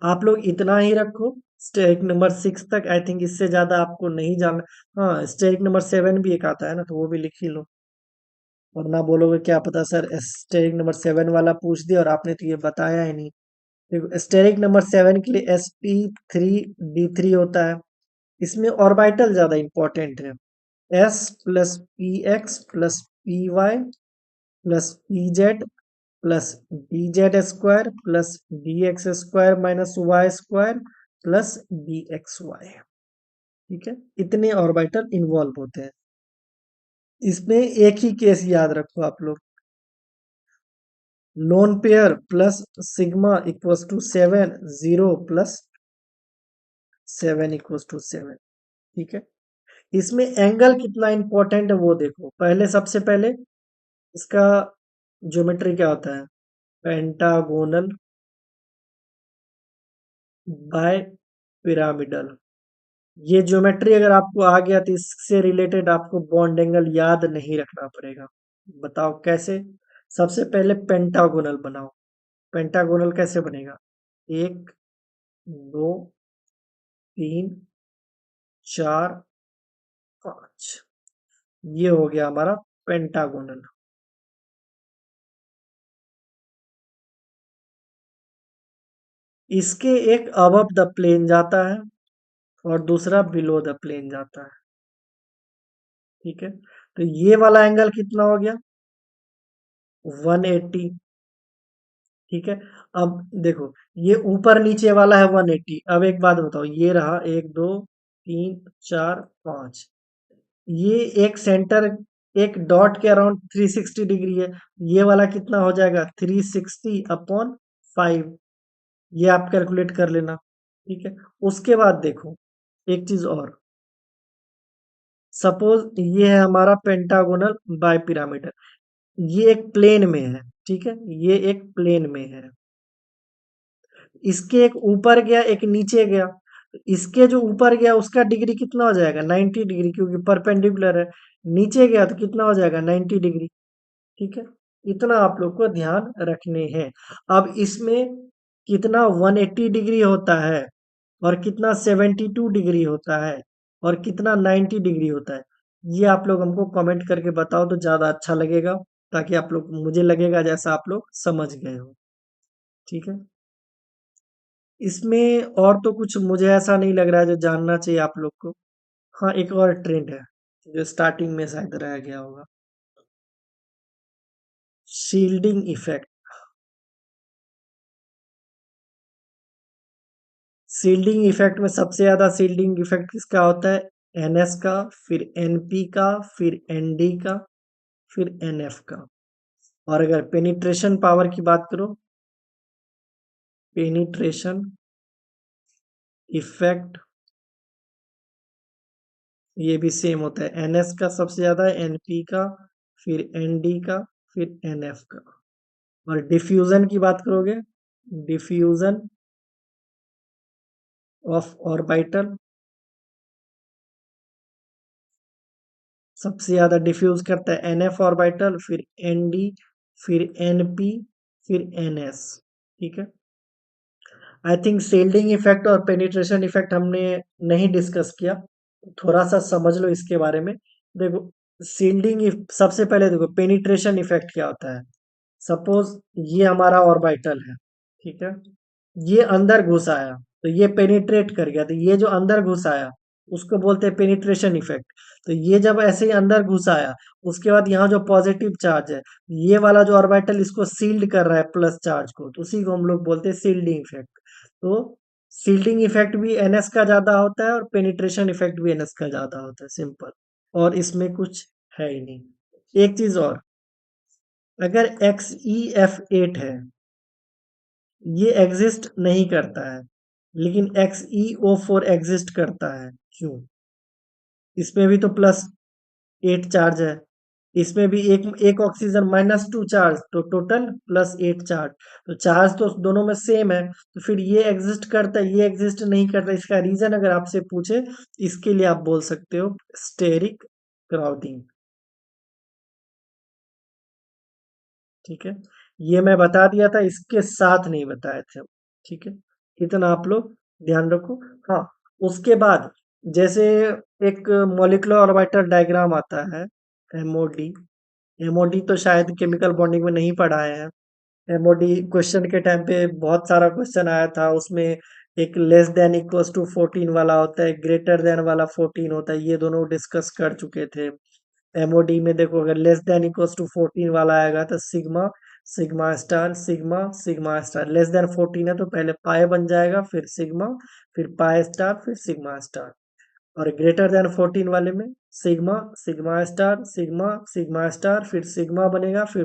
आप लोग इतना ही रखो स्टेरिक नंबर 6 तक। आई थिंक इससे ज्यादा आपको नहीं जाना। हाँ, स्टेरिक नंबर 7 भी एक आता है ना, तो वो भी लिख ही लो, वरना बोलोगे क्या पता सर स्टेरिक नंबर 7 वाला पूछ दिया और आपने तो ये बताया ही नहीं। देखो स्टेरिक नंबर 7 के लिए sp3d3 होता है। इसमें ऑर्बिटल ज्यादा इंपॉर्टेंट है, s+px+py +pz +dz² +dx² -y² +dxy। ठीक है, इतने ऑर्बिटल इन्वॉल्व होते हैं। इसमें एक ही केस याद रखो आप लोग, lone pair plus sigma equals to 7, 0 plus 7 equals to 7। ठीक है, इसमें एंगल कितना इंपॉर्टेंट है वो देखो। पहले सबसे पहले इसका ज्योमेट्री क्या होता है, पेंटागोनल बाय पिरामिडल। ये ज्योमेट्री अगर आपको आ गया तो इससे रिलेटेड आपको बॉन्ड एंगल याद नहीं रखना पड़ेगा। बताओ कैसे। सबसे पहले पेंटागोनल बनाओ। पेंटागोनल कैसे बनेगा, 1 2 3 4 5, ये हो गया हमारा पेंटागोनल। इसके एक अबव द प्लेन जाता है और दूसरा बिलो द प्लेन जाता है। ठीक है, तो ये वाला एंगल कितना हो गया, 180। ठीक है, अब देखो ये ऊपर नीचे वाला है 180। अब एक बात बताओ, ये रहा 1 2 3 4 5, ये एक सेंटर, एक डॉट के अराउंड 360 डिग्री है। ये वाला कितना हो जाएगा, 360/5। ये आप कैलकुलेट कर लेना। ठीक है, उसके बाद देखो एक चीज और, सपोज ये है हमारा पेंटागोनल बाय पिरामिडल, ये एक प्लेन में है। ठीक है, ये एक प्लेन में है, इसके एक ऊपर गया एक नीचे गया। इसके जो ऊपर गया उसका डिग्री कितना हो जाएगा, 90 डिग्री, क्योंकि परपेंडिकुलर है। नीचे गया तो कितना हो जाएगा, 90 डिग्री। ठीक है, इतना आप लोग को ध्यान रखने हैं। अब इसमें कितना 180 डिग्री होता है, और कितना 72 डिग्री होता है, और कितना 90 डिग्री होता है, ये आप लोग हमको कमेंट करके बताओ तो ज्यादा अच्छा लगेगा, ताकि आप लोग, मुझे लगेगा जैसा आप लोग समझ गए हो। ठीक है, इसमें और तो कुछ मुझे ऐसा नहीं लग रहा है जो जानना चाहिए आप लोग को। हाँ, एक और ट्रेंड है जो स्टार्टिंग में शायद रह गया होगा, शील्डिंग इफेक्ट। शील्डिंग इफेक्ट में सबसे ज्यादा शील्डिंग इफेक्ट किसका होता है, NS का, फिर NP का, फिर ND का, फिर NF का। और अगर पेनिट्रेशन पावर की बात करो, पेनिट्रेशन इफेक्ट ये भी सेम होता है, NS का सबसे ज्यादा है, NP का, फिर ND का, फिर NF का। और डिफ्यूजन की बात करोगे, डिफ्यूजन ऑफ ऑर्बिटल, सबसे ज्यादा डिफ्यूज करता है NF ऑर्बिटल, फिर ND, फिर NP, फिर NS। ठीक है, आई थिंक शील्डिंग इफेक्ट और पेनिट्रेशन इफेक्ट हमने नहीं डिस्कस किया, थोड़ा सा समझ लो इसके बारे में। देखो सबसे पहले देखो पेनिट्रेशन इफेक्ट क्या होता है। सपोज ये हमारा ऑर्बिटल है, ठीक है, ये अंदर घुस आया, तो ये पेनिट्रेट कर गया, तो ये जो अंदर घुस आया उसको बोलते हैं पेनिट्रेशन इफेक्ट। तो ये जब ऐसे ही अंदर घुस आया, उसके बाद यहाँ जो पॉजिटिव चार्ज है, ये वाला जो ऑर्बिटल इसको सील्ड कर रहा है प्लस चार्ज को, तो उसी को हम लोग बोलते हैं सील्डिंग इफेक्ट। तो सील्डिंग इफेक्ट भी एनएस का ज्यादा होता है और पेनिट्रेशन इफेक्ट भी एनएस का ज्यादा होता है, सिंपल। और इसमें कुछ है ही नहीं। एक चीज और, अगर XeF8 है, ये एग्जिस्ट नहीं करता है, लेकिन XeO4 एग्जिस्ट करता है। क्यों? इसमें भी तो +8 चार्ज है, इसमें भी एक एक ऑक्सीजन -2 चार्ज, तो टोटल +8 चार्ज। तो चार्ज तो दोनों में सेम है, तो फिर ये एग्जिस्ट करता है, ये एग्जिस्ट नहीं करता। इसका रीजन अगर आपसे पूछे, इसके लिए आप बोल सकते हो स्टेरिक क्राउडिंग। ठीक है, ये मैं बता दिया था, इसके साथ नहीं बताए थे हम। ठीक है, इतना आप लोग ध्यान रखो। हाँ, उसके बाद जैसे एक मॉलिक्यूलर ऑर्बिटल डायग्राम आता है, एमओडी। एमओडी तो शायद केमिकल बॉन्डिंग में नहीं पढ़ाए हैं। एमओडी क्वेश्चन के टाइम पे बहुत सारा क्वेश्चन आया था, उसमें एक लेस देन इक्वल्स टू 14 वाला होता है, ग्रेटर देन वाला 14 होता है, ये दोनों डिस्कस कर चुके थे। एमओडी में देखो, अगर लेस देन इक्वल्स टू 14 वाला आएगा तो sigma, sigma star, sigma, sigma star. Less than 14 है तो पहले पाए बन जाएगा, फिर सिग्मा, फिर पाए स्टार, फिर सिग्मा स्टार। और ग्रेटर देन 14 वाले में sigma, sigma star, sigma, sigma star, फिर सिग्मा बनेगा, फिर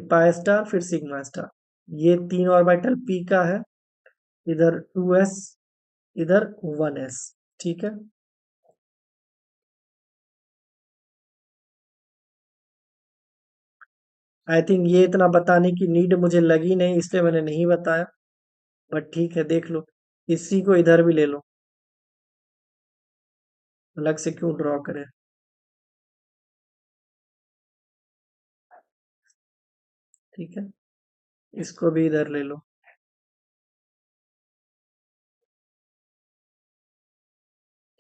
पाई स्टार, फिर सिग्मा स्टार। ये तीन ऑर्बिटल पी का है, इधर 2s, इधर 1s। ठीक है, आई थिंक ये इतना बताने की नीड मुझे लगी नहीं, इसलिए मैंने नहीं बताया। बट ठीक है, देख लो, इसी को इधर भी ले लो, अलग से क्यों ड्रॉ करें। ठीक है, इसको भी इधर ले लो।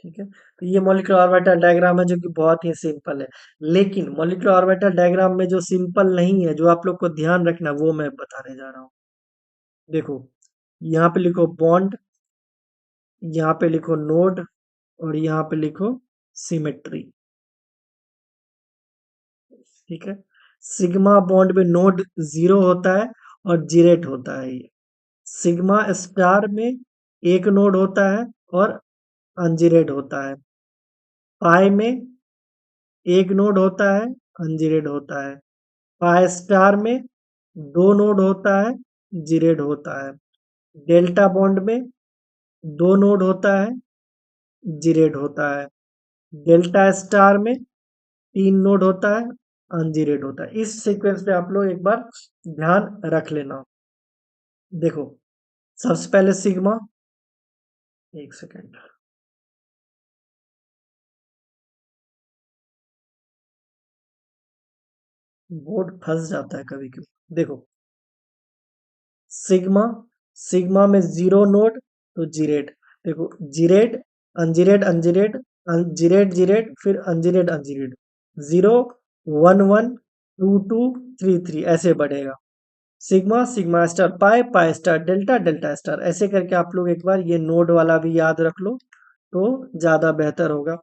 ठीक है, तो ये मॉलिक्यूलर ऑर्बिटल डायग्राम है, जो कि बहुत ही सिंपल है। लेकिन मॉलिक्यूलर ऑर्बिटल डायग्राम में जो सिंपल नहीं है, जो आप लोग को ध्यान रखना, वो मैं बताने जा रहा हूँ। देखो, यहाँ पे लिखो बॉन्ड, यहाँ पे लिखो नोड, और यहाँ पे लिखो सिमेट्री। ठीक है, सिग्मा बॉन्ड में नोड 0 होता है और जीरेट होता है। ये सिग्मा स्टार में एक नोड होता है और अनजीरेड होता है। पाई में एक नोड होता है, अनजीरेड होता है। पाई स्टार में दो नोड होता है, जीरेड होता है। डेल्टा बॉन्ड में दो नोड होता है, जीरेड होता है। डेल्टा स्टार में तीन नोड होता है, अनजीरेड होता है। इस सीक्वेंस पे आप लोग एक बार ध्यान रख लेना। देखो, सबसे पहले सिग्मा, एक सेकेंड, बोर्ड फंस जाता है कभी कभी। देखो, सिग्मा, सिग्मा में 0 नोड, तो जीरेड। देखो, gerade, ungerade, ungerade, gerade, gerade, फिर अनजीरेड, अनजीरेड। 0, 1 1, 2 2, 3 3, ऐसे बढ़ेगा। Sigma, sigma star, pi, pi star, delta, delta star, ऐसे करके आप लोग एक बार ये नोड वाला भी याद रख लो, तो ज्यादा बेहतर होगा।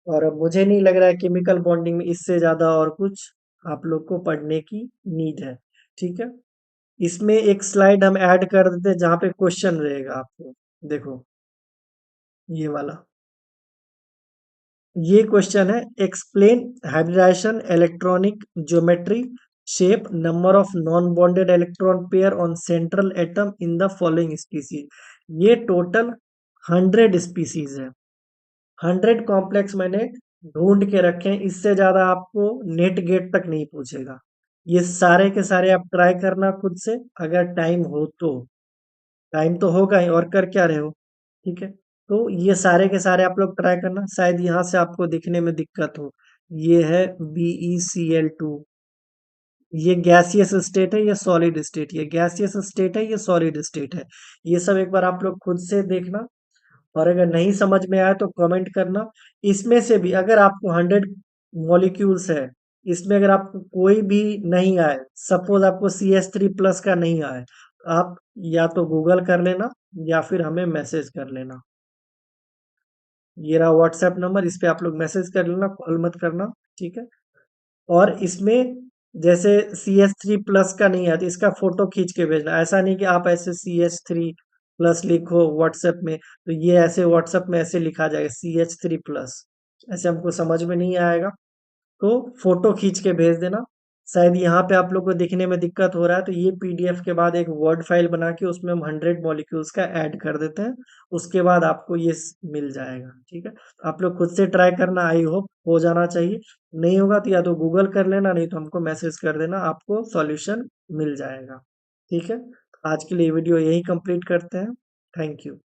और अब मुझे नहीं लग रहा है केमिकल बॉन्डिंग में इससे ज्यादा और कुछ आप लोग को पढ़ने की नीड है। ठीक है, इसमें एक स्लाइड हम ऐड कर देते हैं जहाँ पे क्वेश्चन रहेगा आपको। देखो, ये वाला, ये क्वेश्चन है, explain hybridization electronic geometry shape number of non bonded electron pair on central atom in the following species. ये टोटल 100 स्पीसीज है। 100 कॉम्प्लेक्स मैंने ढूंढ के रखे हैं, इससे ज्यादा आपको नेट गेट तक नहीं पूछेगा। ये सारे के सारे आप ट्राई करना खुद से, अगर टाइम हो तो। टाइम तो होगा ही, और कर क्या रहे हो। ठीक है, तो ये सारे के सारे आप लोग ट्राई करना, शायद यहाँ से आपको दिखने में दिक्कत हो। ये है BeCl2। ये गैसियस स्टेट है, ये सॉलिड स्टेट, ये गैसियस स्टेट है, ये सॉलिड स्टेट है। ये सब एक बार आप लोग खुद से देखना, और अगर नहीं समझ में आए तो कमेंट करना। इसमें से भी अगर आपको 100 मॉलिक्यूल्स है, इसमें अगर आपको कोई भी नहीं आए, सपोज आपको CH3+ का नहीं आए, आप या तो गूगल कर लेना या फिर हमें मैसेज कर लेना। ये रहा व्हाट्सएप नंबर, इस पे आप लोग मैसेज कर लेना, कॉल मत करना। ठीक है। और इसमें जैसे CH3+ का नहीं है तो इसका फोटो खींच के भेजना, ऐसा नहीं कि आप ऐसे CH3+ लिखो व्हाट्सएप में, तो ये ऐसे व्हाट्सएप में ऐसे लिखा जाएगा CH3+, ऐसे हमको समझ में नहीं आएगा। तो फोटो खींच के भेज देना। शायद यहाँ पे आप लोग को दिखने में दिक्कत हो रहा है, तो ये PDF के बाद एक वर्ड फाइल बना के उसमें हम 100 मॉलिक्यूल्स का ऐड कर देते हैं। उसके बाद आपको ये मिल जाएगा। ठीक है। आप लोग खुद से ट्राई करना, आई होप हो जाना चाहिए। नहीं होगा तो या तो गूगल कर लेना, नहीं तो हमको मैसेज कर देना, आपको सॉल्यूशन मिल जाएगा। ठीक है। आज के लिए वीडियो यही कंप्लीट करते हैं। Thank you.